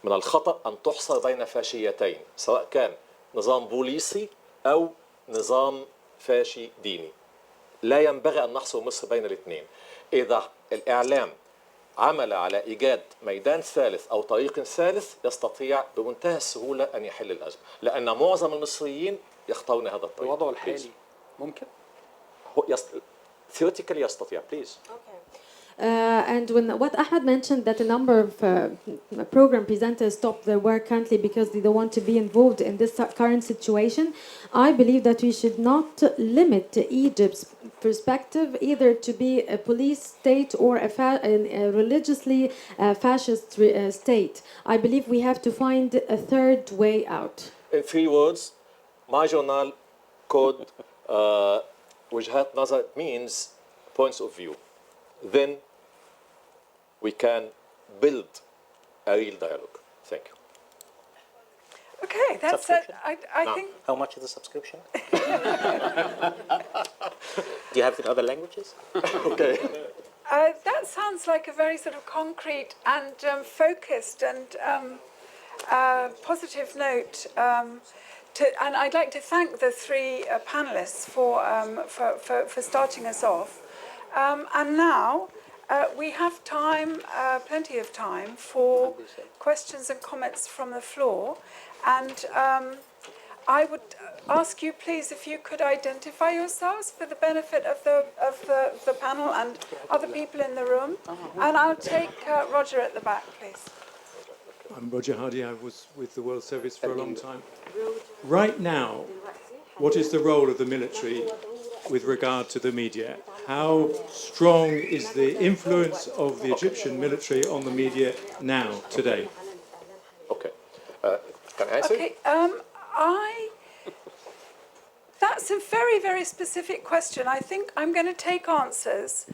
من الخطأ أن تحصر بين فاشيتين، سواء كان نظام بوليسي أو نظام فاشي ديني. لا ينبغي أن نحصر مصر بين الاثنين. إذا الإعلام عمل على إيجاد ميدان ثالث أو طريق ثالث يستطيع بمنتهى السهولة أن يحل الأزمة، لأن معظم المصريين يختارون هذا الطريق. الوضع الحالي ممكن theoretically يستطيع. Please. And when what Ahmed mentioned that a number of program presenters stopped their work currently because they don't want to be involved in this current situation, I believe that we should not limit Egypt's perspective either to be a police state or a religiously fascist state. I believe we have to find a third way out. In 3 words, my journal called Weghat Nazar means points of view. Then we can build a real dialogue. Thank you. Okay, that's it. I No. think How much is the subscription? Do you have it in other languages? Okay. that sounds like a very sort of concrete and focused and positive note. And I'd like to thank the 3 panelists for starting us off. And now we have time, plenty of time for questions and comments from the floor. And I would ask you, please, if you could identify yourselves for the benefit of the panel and other people in the room. And I'll take Roger at the back, please. I'm Roger Hardy. I was with the World Service for a long time. Right now, what is the role of the military with regard to the media? How strong is the influence of the Egyptian military on the media now, today? Okay. Can I answer? Okay, that's a very, very specific question. I think I'm going to take answers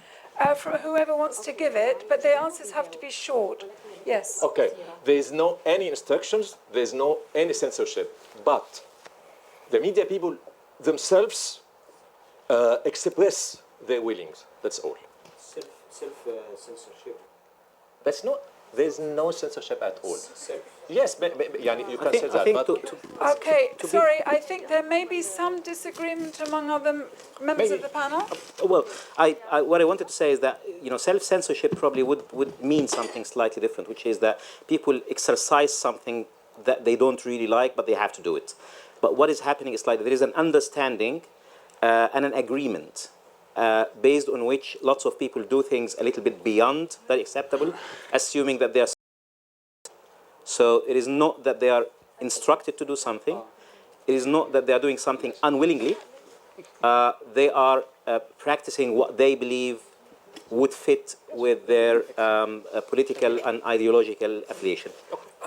from whoever wants to give it, but the answers have to be short. Yes. Okay. There is no any instructions. There is no any censorship. But the media people themselves express their willings. That's all. Censorship. That's not. There's no censorship at all. Yes, but you can say that. But Okay, sorry, I think there may be some disagreement among other members of the panel. Well, what I wanted to say is that self-censorship probably would mean something slightly different, which is that people exercise something that they don't really like, but they have to do it. But what is happening is like there is an understanding and an agreement based on which lots of people do things a little bit beyond that acceptable, assuming that they are. So it is not that they are instructed to do something. It is not that they are doing something unwillingly. They are practicing what they believe would fit with their political and ideological affiliation.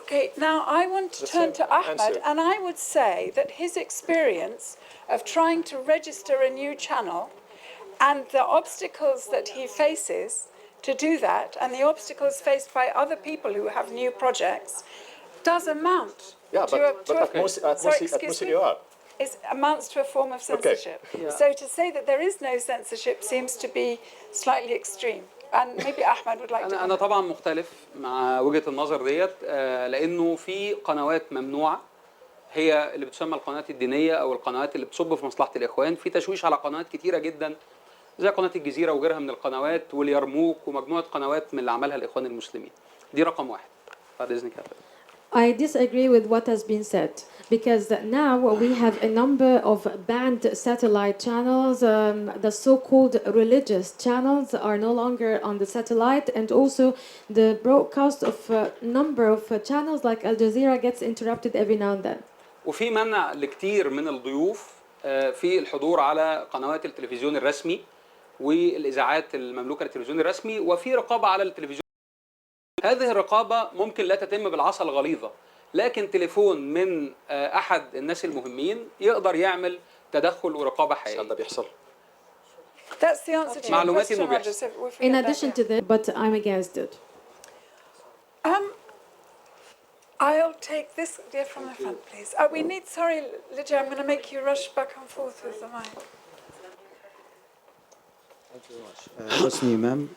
Okay, now I want to turn to Ahmed, and I would say that his experience of trying to register a new channel and the obstacles that he faces to do that, and the obstacles faced by other people who have new projects, does amount to amounts to a form of censorship. Okay. So to say that there is no censorship seems to be slightly extreme. And maybe Ahmed would like to. أنا طبعا مختلف مع وجهة النظر ديت لأنه في قنوات ممنوعة هي اللي بتسمى القنوات الدينية أو القنوات اللي بتصب في مصلحة الإخوان. في تشويش على قنوات كتيرة جدا زي قناة الجزيرة وغيرها من القنوات واليرموك ومجموعة قنوات من اللي عملها الإخوان المسلمين. دي رقم 1. بعد إذنك يا فندم. I disagree with what has been said because now we have a number of banned satellite channels. The so-called religious channels are no longer on the satellite, and also the broadcast of a number of channels like Al Jazeera gets interrupted every now and then. وفي منع لكتير من الضيوف في الحضور على قنوات التلفزيون الرسمي والإذاعات المملوكة للتلفزيون الرسمي، وفي رقابة على التلفزيون. هذه الرقابة ممكن لا تتم بالعصا الغليظة، لكن تليفون من أحد الناس المهمين يقدر يعمل تدخل ورقابة حقيقية. هذا بيحصل. That's the answer to your question, Roger. So In addition to that, but I'm against it. I'll take this dear from the front, please. We need, sorry, Lydia, I'm going to make you rush back and forth with the mic. Thank you very much. Hosni, ma'am.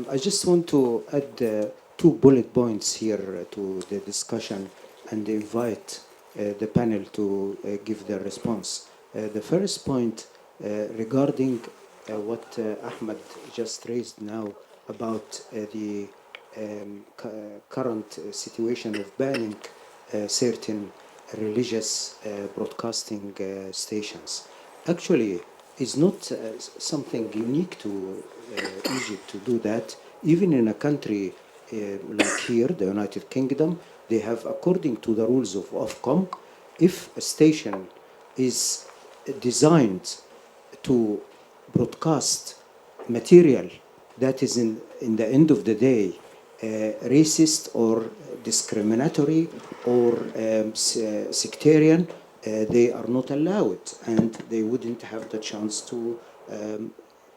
I just want to add 2 bullet points here to the discussion and invite the panel to give their response. The first point regarding what Ahmed just raised now about the current situation of banning certain religious broadcasting stations. Actually, it's not something unique to Egypt to do that. Even in a country like here, the United Kingdom, they have, according to the rules of Ofcom, if a station is designed to broadcast material that is in the end of the day racist or discriminatory or sectarian, they are not allowed, and they wouldn't have the chance to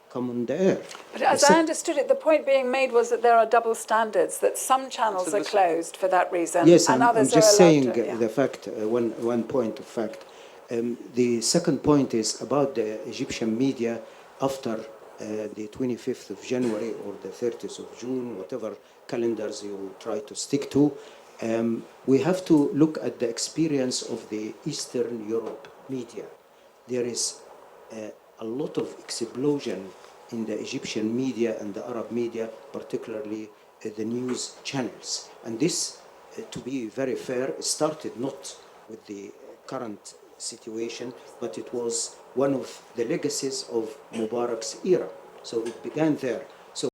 come on the air. But as I understood it, the point being made was that there are double standards, that some channels are closed for that reason, Yes, and I'm others just are allowed saying to, yeah. the fact, one point of fact. The second point is about the Egyptian media after the 25th of January or the 30th of June, whatever calendars you try to stick to. We have to look at the experience of the Eastern Europe media. There is a lot of explosion in the Egyptian media and the Arab media, particularly the news channels. And this, to be very fair, started not with the current situation, but it was one of the legacies of Mubarak's era. So it began there. So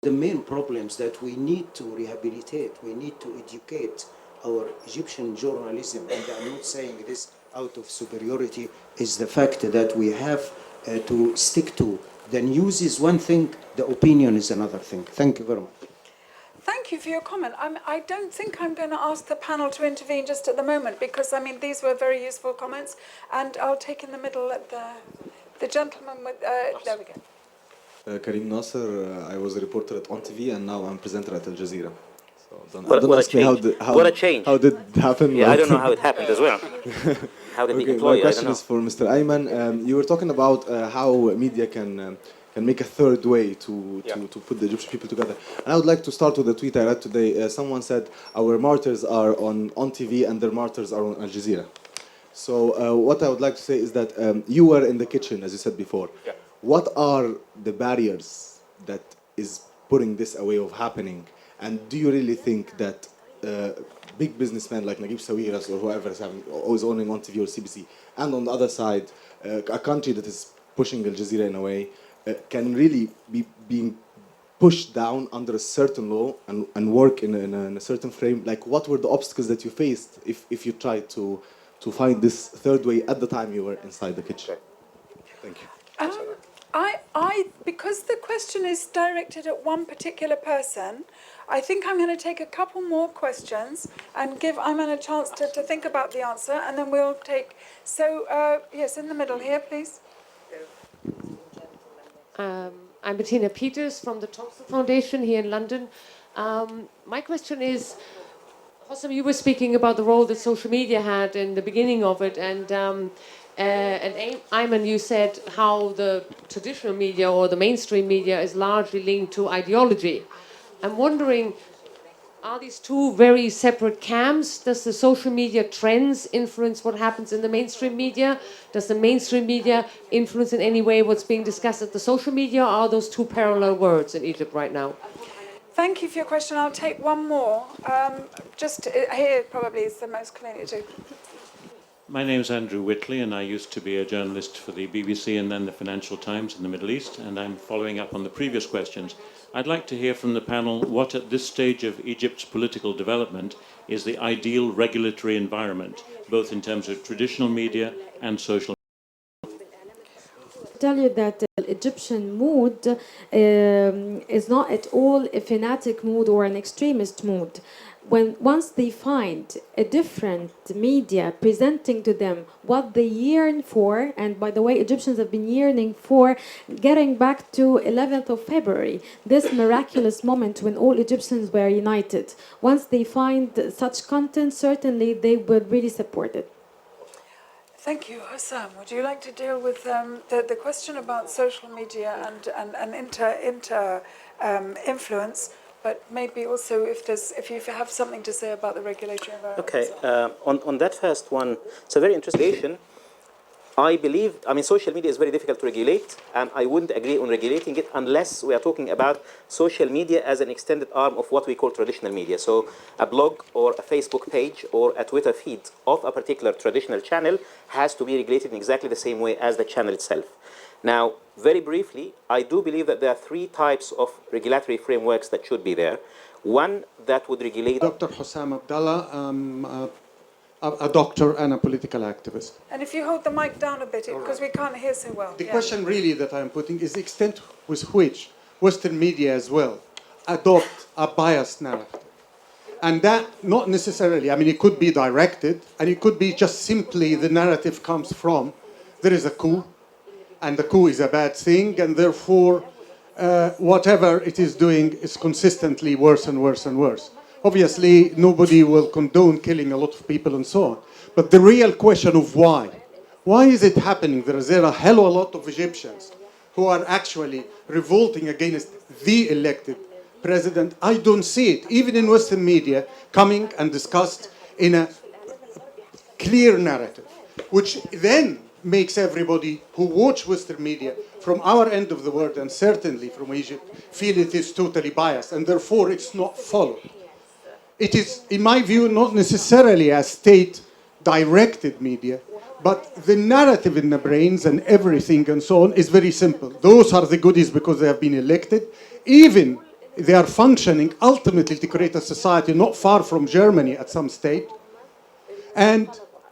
the main problems that we need to rehabilitate, we need to educate our Egyptian journalism, and I'm not saying this out of superiority, is the fact that we have to stick to the news is one thing, the opinion is another thing. Thank you very much. Thank you for your comment. I don't think I'm going to ask the panel to intervene just at the moment, because, I mean, these were very useful comments, and I'll take in the middle at the gentleman with, there we go. Karim Nasser, I was a reporter at On TV, and now I'm presenter at Al Jazeera. So What a change. What a change. How did it happen? Yeah, I don't know how it happened as well. How did he employ my you? question is for Mr. Ayman. You were talking about how media can make a third way to put the Egyptian people together. And I would like to start with a tweet I read today. Someone said, our martyrs are on TV and their martyrs are on Al Jazeera. So what I would like to say is that you were in the kitchen, as you said before. Yeah. What are the barriers that is putting this away of happening? And do you really think that big businessmen like Naguib Sawiras or whoever is owning On TV or CBC, and on the other side, a country that is pushing Al Jazeera in a way, can really be being pushed down under a certain law and work in a certain frame? Like, what were the obstacles that you faced if you tried to find this third way at the time you were inside the kitchen? Thank you. Because the question is directed at one particular person, I think I'm going to take a couple more questions and give Ayman a chance to think about the answer, and then we'll take... So, yes, in the middle here, please. I'm Bettina Peters from the Thompson Foundation here in London. My question is, Hosam, you were speaking about the role that social media had in the beginning of it, and Ayman, you said how the traditional media or the mainstream media is largely linked to ideology. I'm wondering, are these two very separate camps? Does the social media trends influence what happens in the mainstream media? Does the mainstream media influence in any way what's being discussed at the social media? Or are those two parallel words in Egypt right now? Thank you for your question. I'll take one more. Just here probably is the most convenient to... My name is Andrew Whitley, and I used to be a journalist for the BBC and then the Financial Times in the Middle East, and I'm following up on the previous questions. I'd like to hear from the panel what, at this stage of Egypt's political development, is the ideal regulatory environment, both in terms of traditional media and social media. I tell you that the Egyptian mood is not at all a fanatic mood or an extremist mood. once they find a different media presenting to them what they yearn for, and by the way, Egyptians have been yearning for getting back to 11th of February, this miraculous moment when all Egyptians were united. Once they find such content, certainly they will really support it. Thank you. Hosam, would you like to deal with the question about social media and influence, but maybe also if you have something to say about the regulatory environment? Okay, on that first one, it's a very interesting. I believe, social media is very difficult to regulate, and I wouldn't agree on regulating it unless we are talking about social media as an extended arm of what we call traditional media. So a blog or a Facebook page or a Twitter feed of a particular traditional channel has to be regulated in exactly the same way as the channel itself. Now, very briefly, I do believe that there are three types of regulatory frameworks that should be there. One that would regulate... Dr. Hosam Abdallah, a doctor and a political activist. And if you hold the mic down a bit, because we can't hear so well. The question really that I'm putting is the extent with which Western media as well adopt a biased narrative. And that not necessarily, it could be directed, and it could be just simply the narrative comes from, there is a coup, and the coup is a bad thing, and therefore whatever it is doing is consistently worse and worse and worse. Obviously, nobody will condone killing a lot of people and so on. But the real question of why is it happening? There is a hell of a lot of Egyptians who are actually revolting against the elected president. I don't see it, even in Western media, coming and discussed in a clear narrative, which then makes everybody who watch Western media from our end of the world, and certainly from Egypt, feel it is totally biased, and therefore it's not followed. It is, in my view, not necessarily a state-directed media, but the narrative in the brains and everything and so on is very simple. Those are the goodies because they have been elected. Even they are functioning ultimately to create a society not far from Germany at some state. And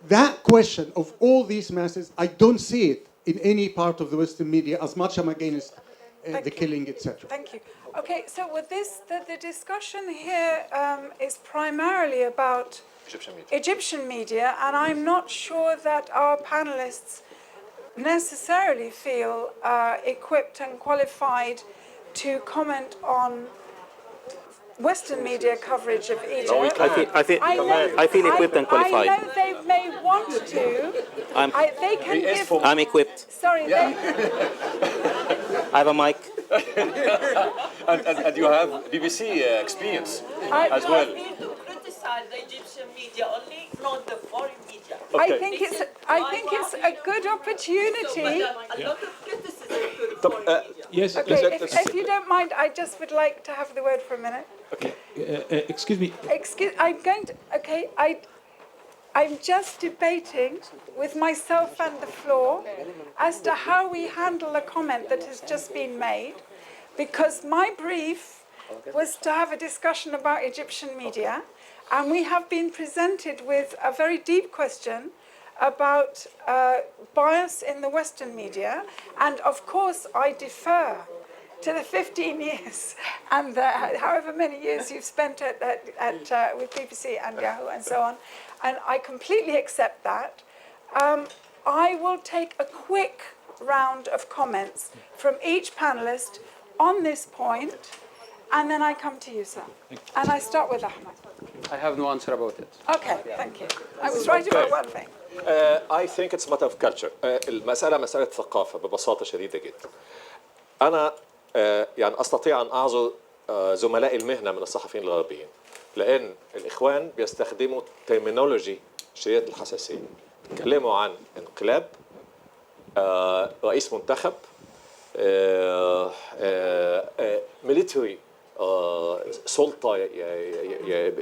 that question of all these masses, I don't see it in any part of the Western media as much I'm against the killing, etc. Thank you. Okay, so with this, the discussion here is primarily about Egyptian media, and I'm not sure that our panelists necessarily feel equipped and qualified to comment on Western media coverage of Egypt. No, I feel equipped and qualified. I know they may want to. I'm equipped. Sorry, I have a mic. and you have BBC experience as well. I need to criticize the Egyptian media only, not the foreign media. Okay. I think it's a good opportunity. A lot of criticism to the foreign media. Yes. Okay, if you don't mind, I just would like to have the word for a minute. Okay. Excuse me. I'm just debating with myself and the floor as to how we handle a comment that has just been made, because my brief was to have a discussion about Egyptian media, and we have been presented with a very deep question about bias in the Western media, and of course I defer to the 15 years and however many years you've spent with BBC and Yahoo and so on, and I completely accept that. I will take a quick round of comments from each panelist on this point, and then I come to you, sir. And I start with Ahmed. I have no answer about it. Okay, thank you. I was right about one thing. I think it's a matter of culture. المسألة مسألة ثقافة ببساطة شديدة جدا. أنا يعني أستطيع أن أعذر زملاء المهنة من الصحفيين الغربيين، لأن الإخوان بيستخدموا ترمينولوجي شديدة الحساسية. تكلموا عن انقلاب، رئيس منتخب، ميليتري،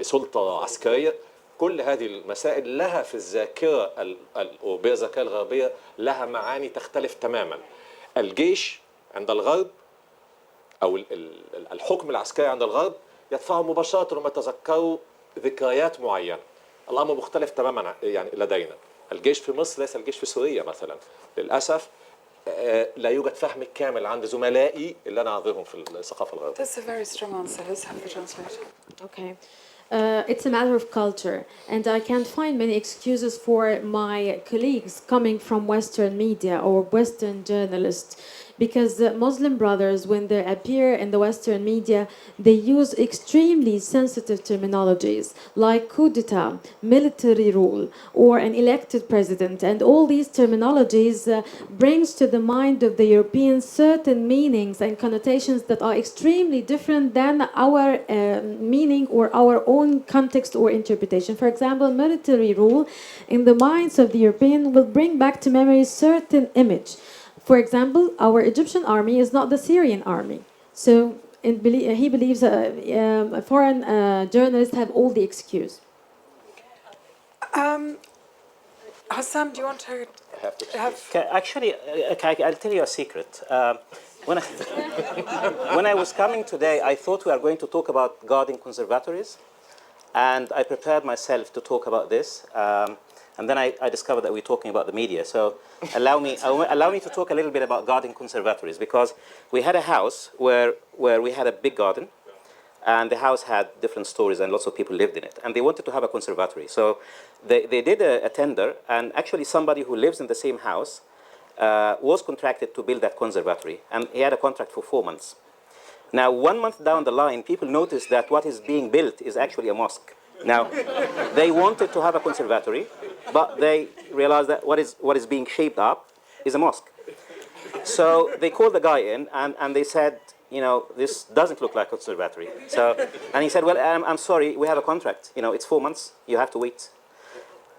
سلطة عسكرية. كل هذه المسائل لها في الذاكرة الأوروبية، الذاكرة الغربية لها معاني تختلف تماما. الجيش عند الغرب أو الحكم العسكري عند الغرب يدفعوا مباشرة لما يتذكروا ذكريات معينة. الأمر مختلف تماما يعني لدينا. الجيش في مصر ليس الجيش في سوريا مثلا. للأسف لا يوجد فهم كامل عند زملائي اللي أنا أعذرهم في الثقافة الغربية. That's a very strong answer. Let's have the translation. Okay. It's a matter of culture, and I can't find many excuses for my colleagues coming from Western media or Western journalists, because the Muslim brothers, when they appear in the Western media, they use extremely sensitive terminologies like coup d'etat, military rule, or an elected president, and all these terminologies brings to the mind of the Europeans certain meanings and connotations that are extremely different than our meaning or our own context or interpretation. For example, military rule in the minds of the European will bring back to memory certain image. For example, our Egyptian army is not the Syrian army. So he believes foreign journalists have all the excuse. Hosam, do you want to have... Actually, I'll tell you a secret. When I was coming today, I thought we are going to talk about guarding conservatories, and I prepared myself to talk about this. And then I discovered that we're talking about the media. So allow me to talk a little bit about guarding conservatories, because we had a house where we had a big garden, and the house had different stories and lots of people lived in it. And they wanted to have a conservatory. So they did a tender, and actually somebody who lives in the same house was contracted to build that conservatory. And he had a contract for 4 months. Now, 1 month down the line, people noticed that what is being built is actually a mosque. Now, they wanted to have a conservatory, but they realized that what is being shaped up is a mosque. So they called the guy in, and they said, you know, this doesn't look like a conservatory. And he said, well, I'm sorry, we have a contract. You know, it's 4 months, you have to wait.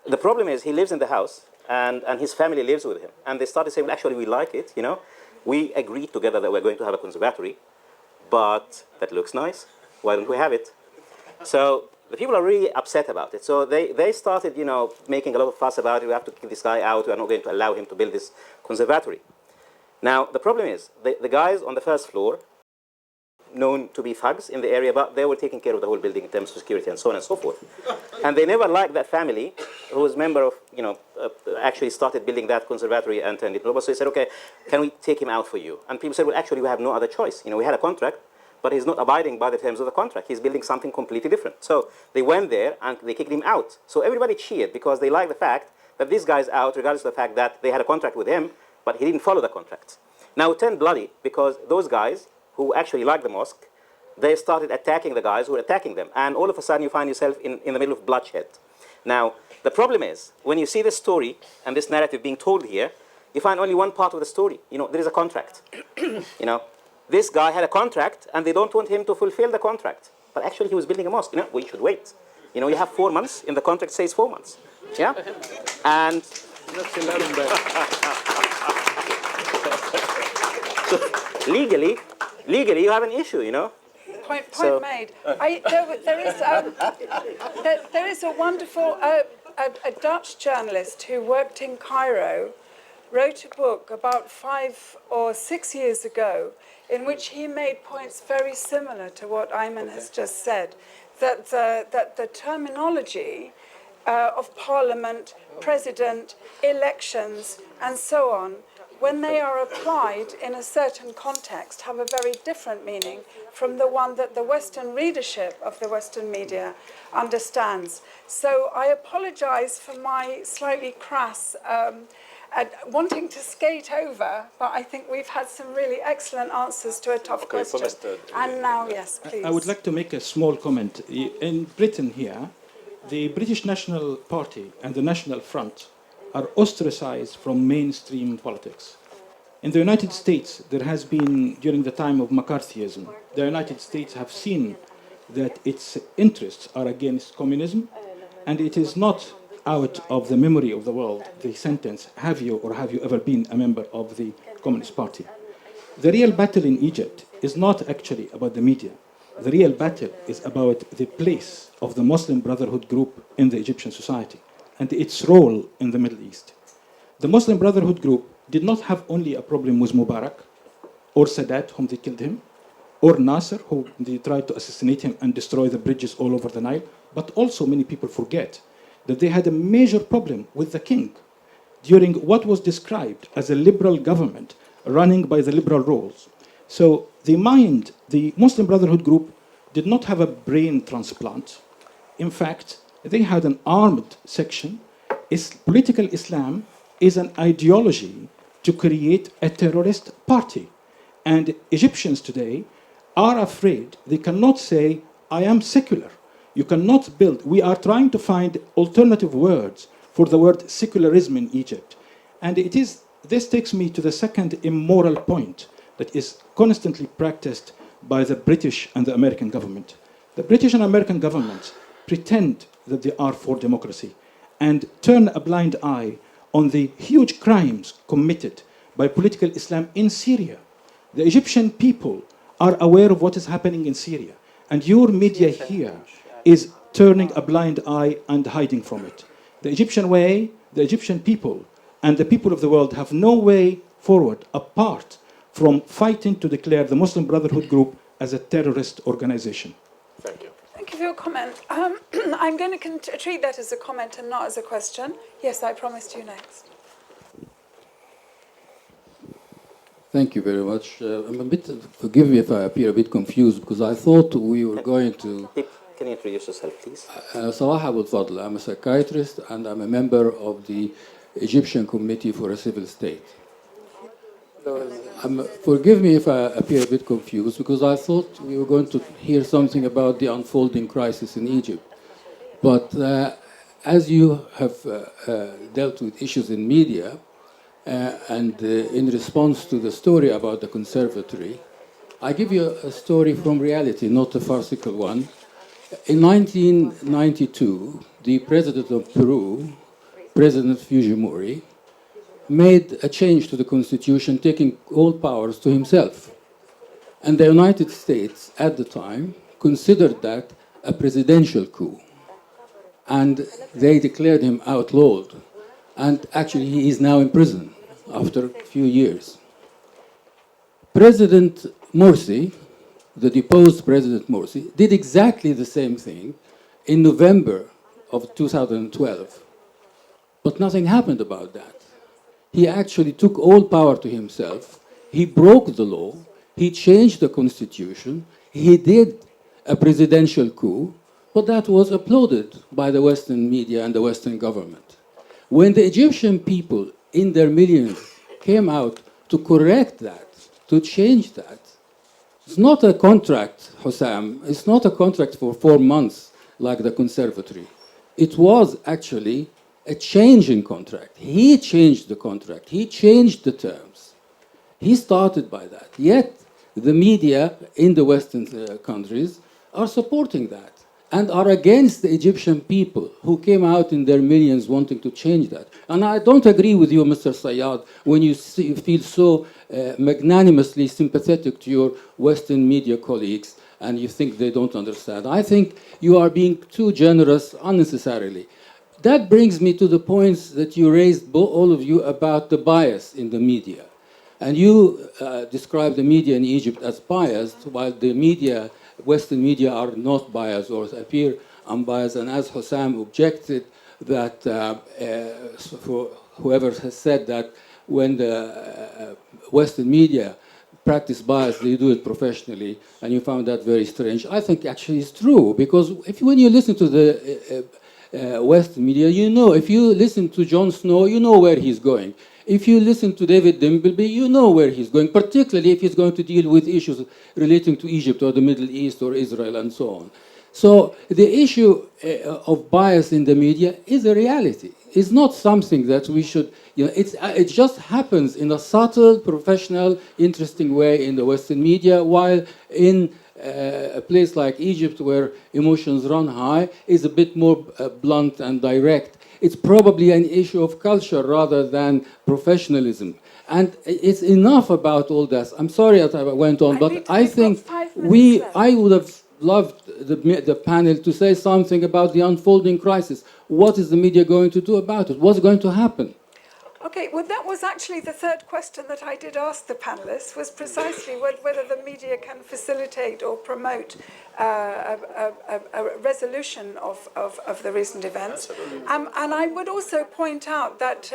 The problem is he lives in the house, and his family lives with him. And they started saying, well, actually, we like it, you know. We agreed together that we're going to have a conservatory, but that looks nice. Why don't we have it? So the people are really upset about it. So they started, you know, making a lot of fuss about it. We have to kick this guy out. We're not going to allow him to build this conservatory. Now, the problem is, the guys on the first floor, known to be thugs in the area, but they were taking care of the whole building in terms of security and so on and so forth. And they never liked that family who was member of, you know, actually started building that conservatory and turned it over. So they said, okay, can we take him out for you? And people said, well, actually, we have no other choice. You know, we had a contract, but he's not abiding by the terms of the contract. He's building something completely different. So they went there and they kicked him out. So everybody cheered because they liked the fact that this guy's out, regardless of the fact that they had a contract with him, but he didn't follow the contract. Now it turned bloody because those guys who actually liked the mosque, they started attacking the guys who were attacking them. And all of a sudden you find yourself in the middle of bloodshed. Now, the problem is, when you see this story and this narrative being told here, you find only one part of the story. You know, there is a contract. You know, this guy had a contract and they don't want him to fulfill the contract. But actually he was building a mosque. You know, we should wait. You know, you have 4 months. In the contract says 4 months. Yeah? And so, legally you have an issue, you know. Point made. There is a wonderful a Dutch journalist who worked in Cairo, wrote a book about 5 or 6 years ago, in which he made points very similar to what Ayman has just said, that the terminology of parliament, president, elections, and so on, when they are applied in a certain context, have a very different meaning from the one that the Western readership of the Western media understands. So I apologize for my slightly crass wanting to skate over, but I think we've had some really excellent answers to a tough question. And now, yes, please. I would like to make a small comment. In Britain here, the British National Party and the National Front are ostracized from mainstream politics. In the United States, there has been, during the time of McCarthyism, the United States have seen that its interests are against communism, and it is not out of the memory of the world the sentence, have you or have you ever been a member of the Communist Party? The real battle in Egypt is not actually about the media. The real battle is about the place of the Muslim Brotherhood group in the Egyptian society and its role in the Middle East. The Muslim Brotherhood group did not have only a problem with Mubarak or Sayyad, whom they killed him, or Nazar, who they tried to assassinate him and destroy the bridges all over the Nile, but also many people forget that they had a major problem with the king during what was described as a liberal government running by the liberal rules. So the Muslim Brotherhood group did not have a brain transplant. In fact, they had an armed section. Political Islam is an ideology to create a terrorist party. And Egyptians today are afraid. They cannot say, I am secular. You cannot build. We are trying to find alternative words for the word secularism in Egypt. And this takes me to the second immoral point that is constantly practiced by the British and the American government. The British and American governments pretend that they are for democracy and turn a blind eye on the huge crimes committed by political Islam in Syria. The Egyptian people are aware of what is happening in Syria, and your media here is turning a blind eye and hiding from it. The Egyptian way, the Egyptian people, and the people of the world have no way forward apart from fighting to declare the Muslim Brotherhood group as a terrorist organization. Thank you. Thank you for your comment. I'm going to treat that as a comment and not as a question. Yes, I promised you next. Thank you very much. I'm a bit, forgive me if I appear a bit confused, because I thought we were going to... Can you introduce yourself, please? Salah Abul Fadl. I'm a psychiatrist and I'm a member of the Egyptian Committee for a Civil State. Forgive me if I appear a bit confused, because I thought we were going to hear something about the unfolding crisis in Egypt. But as you have dealt with issues in media, and in response to the story about the conservatory, I give you a story from reality, not a farcical one. In 1992, the president of Peru, President Fujimori, made a change to the constitution, taking all powers to himself. And the United States, at the time, considered that a presidential coup. And they declared him outlawed. And actually, he is now in prison after a few years. President Morsi, the deposed President Morsi, did exactly the same thing in November of 2012. But nothing happened about that. He actually took all power to himself. He broke the law. He changed the constitution. He did a presidential coup, but that was applauded by the Western media and the Western government. When the Egyptian people, in their millions, came out to correct that, to change that, it's not a contract, Hosam. It's not a contract for 4 months like the conservatory. It was actually a change in contract. He changed the contract. He changed the terms. He started by that. Yet the media in the Western countries are supporting that and are against the Egyptian people who came out in their millions wanting to change that. And I don't agree with you, Mr. Sayyad, when you feel so magnanimously sympathetic to your Western media colleagues and you think they don't understand. I think you are being too generous unnecessarily. That brings me to the points that you raised, all of you, about the bias in the media. And you describe the media in Egypt as biased, while the media, Western media, are not biased or appear unbiased. And as Hosam objected, that for whoever has said that when the Western media practice bias, they do it professionally, and you found that very strange. I think actually it's true, because when you listen to the Western media, you know, if you listen to Jon Snow, you know where he's going. If you listen to David Dimbleby, you know where he's going, particularly if he's going to deal with issues relating to Egypt or the Middle East or Israel and so on. So the issue of bias in the media is a reality. It's not something that we should, it just happens in a subtle, professional, interesting way in the Western media, while in a place like Egypt, where emotions run high, is a bit more blunt and direct. It's probably an issue of culture rather than professionalism. And it's enough about all this. I'm sorry that I went on, but I think I would have loved the panel to say something about the unfolding crisis. What is the media going to do about it? What's going to happen? Okay, well, that was actually the third question that I did ask the panelists, was precisely whether the media can facilitate or promote a resolution of the recent events. And I would also point out that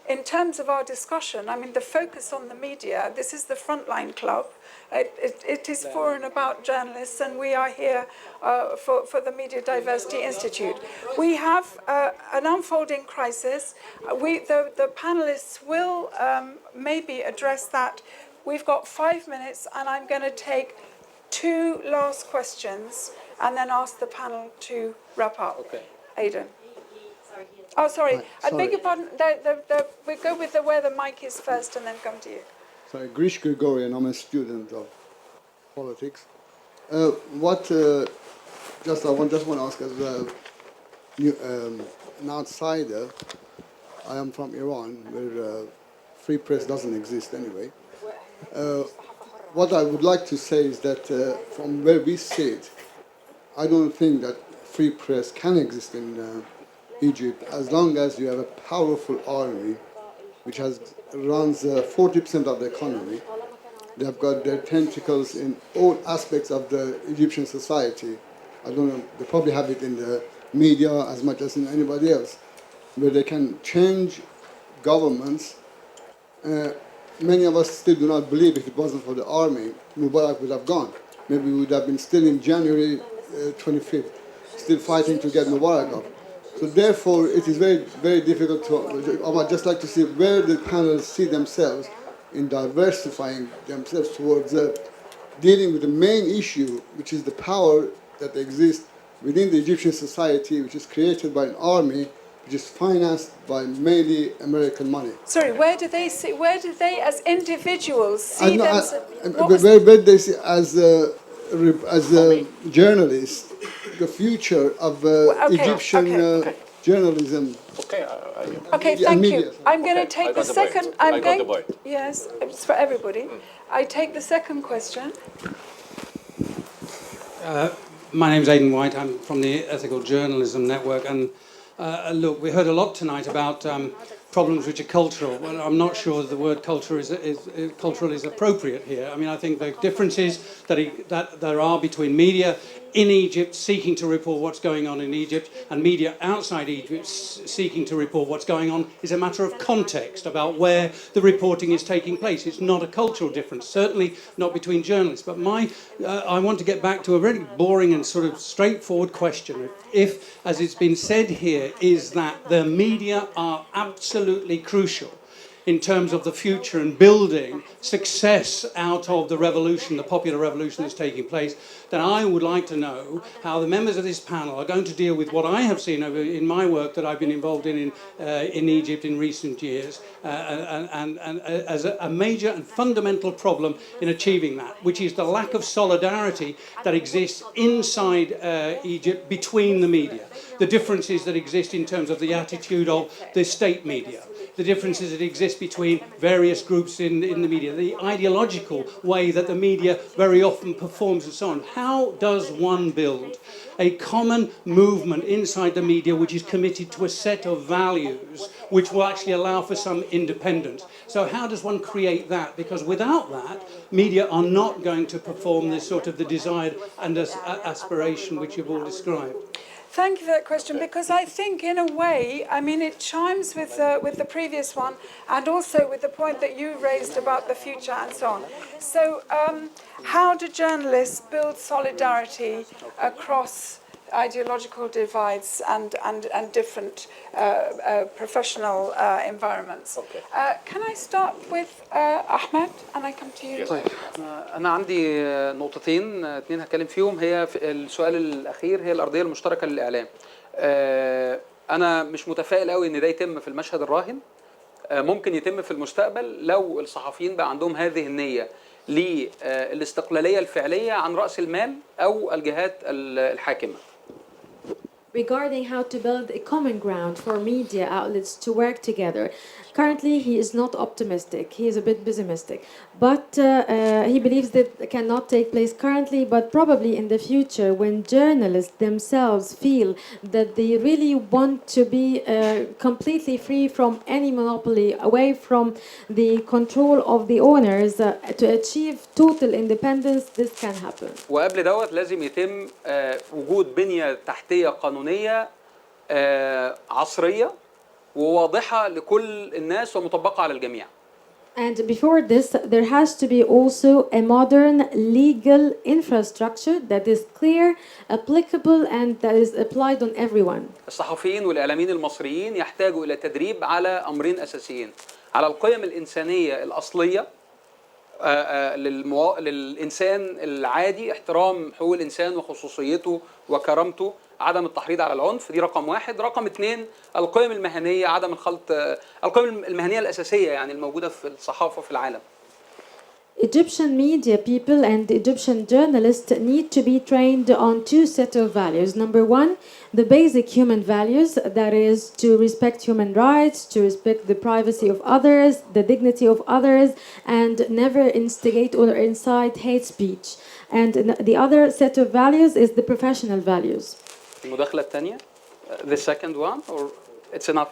in terms of our discussion, I mean, the focus on the media, this is the Frontline Club. It is for and about journalists, and we are here for the Media Diversity Institute. We have an unfolding crisis. The panelists will maybe address that. We've got 5 minutes, and I'm going to take 2 last questions and then ask the panel to wrap up. Okay. Aidan. Oh, sorry. I beg your pardon. We go with where the mic is first and then come to you. Sorry, Grish Grigorian. I'm a student of politics. I just want to ask as an outsider. I am from Iran, where free press doesn't exist anyway. What I would like to say is that from where we sit, I don't think that free press can exist in Egypt as long as you have a powerful army which runs 40% of the economy. They've got their tentacles in all aspects of the Egyptian society. I don't know, they probably have it in the media as much as in anybody else, where they can change governments. Many of us still do not believe if it wasn't for the army, Mubarak would have gone. Maybe we would have been still in January 25th, still fighting to get Mubarak off. So therefore, it is very, very difficult to, I would just like to see where the panels see themselves in diversifying themselves towards dealing with the main issue, which is the power that exists within the Egyptian society, which is created by an army, which is financed by mainly American money. Sorry, where do they as individuals see themselves? Where do they see as journalists the future of Egyptian journalism? Okay, thank you. I'm going to take the second. Yes, it's for everybody. I take the second question. My name's Aidan White. I'm from the Ethical Journalism Network, and look, we heard a lot tonight about problems which are cultural. Well, I'm not sure the word cultural is appropriate here. I mean, I think the differences that there are between media in Egypt seeking to report what's going on in Egypt and media outside Egypt seeking to report what's going on is a matter of context about where the reporting is taking place. It's not a cultural difference, certainly not between journalists. But I want to get back to a very boring and sort of straightforward question. If, as it's been said here, is that the media are absolutely crucial in terms of the future and building success out of the revolution, the popular revolution that's taking place, then I would like to know how the members of this panel are going to deal with what I have seen in my work that I've been involved in Egypt in recent years, and as a major and fundamental problem in achieving that, which is the lack of solidarity that exists inside Egypt between the media, the differences that exist in terms of the attitude of the state media, the differences that exist between various groups in the media, the ideological way that the media very often performs and so on. How does one build a common movement inside the media which is committed to a set of values which will actually allow for some independence? So how does one create that? Because without that, media are not going to perform this sort of the desired and aspiration which you've all described. Thank you for that question, because I think in a way, I mean, it chimes with the previous one and also with the point that you raised about the future and so on. So how do journalists build solidarity across ideological divides and different professional environments? Okay. Can I start with Ahmed and I come to you? طيب أنا عندي نقطتين اتنين هتكلم فيهم. هي السؤال الأخير هي الأرضية المشتركة للإعلام. أنا مش متفائل قوي إن ده يتم في المشهد الراهن. ممكن يتم في المستقبل لو الصحفيين بقى عندهم هذه النية للاستقلالية الفعلية عن رأس المال أو الجهات الحاكمة. Regarding how to build a common ground for media outlets to work together. Currently, he is not optimistic. He is a bit pessimistic. But he believes that it cannot take place currently, but probably in the future when journalists themselves feel that they really want to be completely free from any monopoly, away from the control of the owners, to achieve total independence, this can happen. وقبل دوت لازم يتم وجود بنية تحتية قانونية عصرية وواضحة لكل الناس ومطبقة على الجميع. And before this, there has to be also a modern legal infrastructure that is clear, applicable, and that is applied on everyone. الصحفيين والإعلاميين المصريين يحتاجوا إلى تدريب على أمرين أساسيين، على القيم الإنسانية الأصلية للإنسان العادي، احترام حقوق الإنسان وخصوصيته وكرامته، عدم التحريض على العنف، دي رقم واحد. رقم اثنين القيم المهنية، عدم الخلط، القيم المهنية الأساسية يعني الموجودة في الصحافة في العالم. Egyptian media people and Egyptian journalists need to be trained on two sets of values. Number one, the basic human values, that is to respect human rights, to respect the privacy of others, the dignity of others, and never instigate or incite hate speech. And the other set of values is the professional values. المداخلة الثانية, the second one, or it's enough?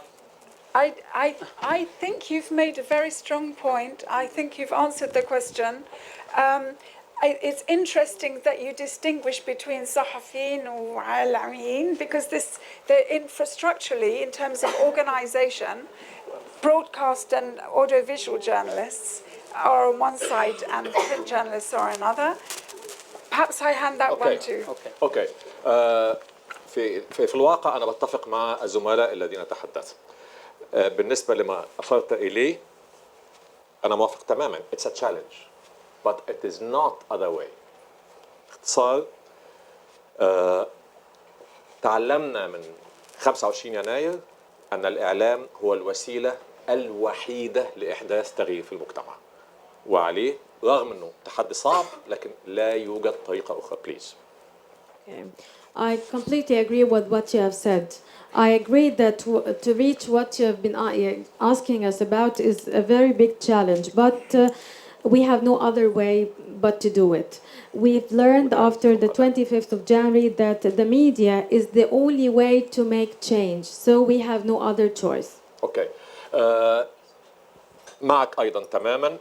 I think you've made a very strong point. I think you've answered the question. It's interesting that you distinguish between صحفيين وإعلاميين because infrastructurally, in terms of organization, broadcast and audiovisual journalists are on one side and print journalists are another. Perhaps I hand that one to. Okay. في الواقع أنا بتفق مع الزملاء الذين تحدثوا. بالنسبة لما أشرت إليه أنا موافق تماما. It's a challenge, but it is not other way. باختصار تعلمنا من 25 يناير أن الإعلام هو الوسيلة الوحيدة لإحداث تغيير في المجتمع. وعليه رغم أنه تحدي صعب لكن لا يوجد طريقة أخرى. Please. Okay. I completely agree with what you have said. I agree that to reach what you have been asking us about is a very big challenge, but we have no other way but to do it. We've learned after the 25th of January that the media is the only way to make change, so we have no other choice. Okay. معك أيضا تماما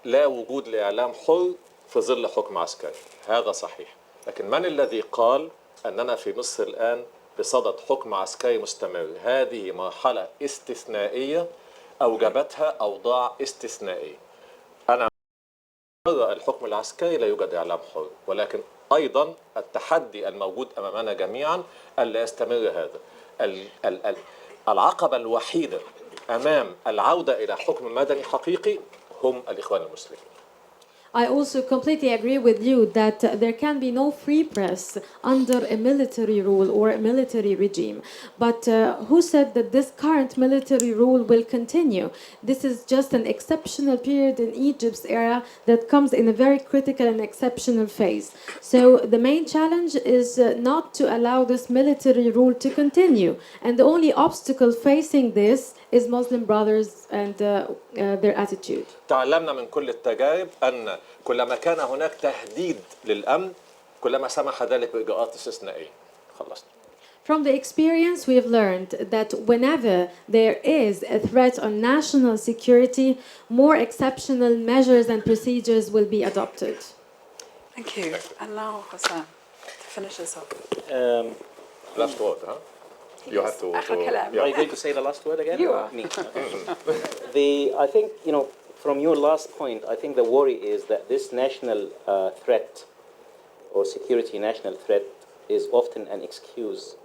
لا وجود لإعلام حر في ظل حكم عسكري. هذا صحيح. لكن من الذي قال أننا في مصر الآن بصدد حكم عسكري مستمر؟ هذه مرحلة استثنائية أوجبتها أوضاع استثنائية. أنا برا الحكم العسكري لا يوجد إعلام حر، ولكن أيضا التحدي الموجود أمامنا جميعا ألا يستمر هذا. العقبة الوحيدة أمام العودة إلى حكم مدني حقيقي هم الإخوان المسلمين. I also completely agree with you that there can be no free press under a military rule or a military regime. But who said that this current military rule will continue? This is just an exceptional period in Egypt's era that comes in a very critical and exceptional phase. So the main challenge is not to allow this military rule to continue. And the only obstacle facing this is Muslim brothers and their attitude. تعلمنا من كل التجارب أن كلما كان هناك تهديد للأمن كلما سمح ذلك بإجراءات استثنائية. خلصت. From the experience, we have learned that whenever there is a threat on national security, more exceptional measures and procedures will be adopted. Thank you. And now, Hosam, to finish us off. Last word, huh? You have to. Are you going to say the last word again? You are. Me. I think, from your last point, I think the worry is that this national threat or security national threat is often an excuse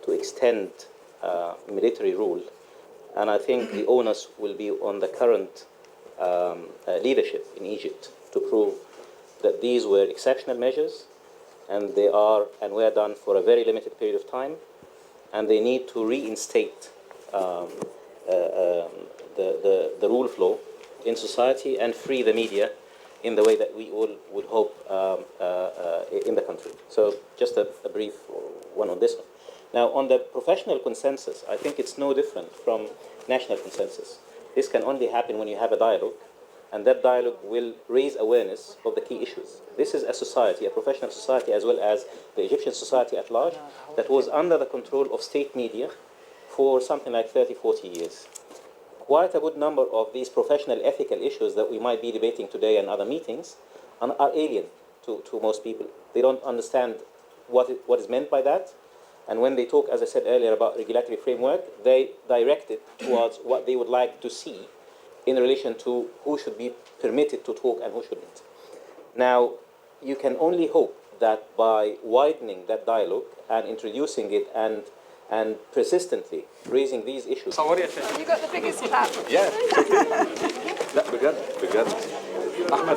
to extend military rule. And I think the onus will be on the current leadership in Egypt to prove that these were exceptional measures and they are and were done for a very limited period of time. And they need to reinstate the rule of law in society and free the media in the way that we all would hope in the country. So just a brief one on this one. Now, on the professional consensus, I think it's no different from national consensus. This can only happen when you have a dialogue, and that dialogue will raise awareness of the key issues. This is a society, a professional society, as well as the Egyptian society at large, that was under the control of state media for something like 30, 40 years. Quite a good number of these professional ethical issues that we might be debating today and other meetings are alien to most people. They don't understand what is meant by that, And when they talk, as I said earlier, about regulatory framework, they direct it towards what they would like to see in relation to who should be permitted to talk and who shouldn't. Now, you can only hope that by widening that dialogue and introducing it and persistently raising these issues. You got the biggest clap. Yeah. لا بجد بجد. Ahmed.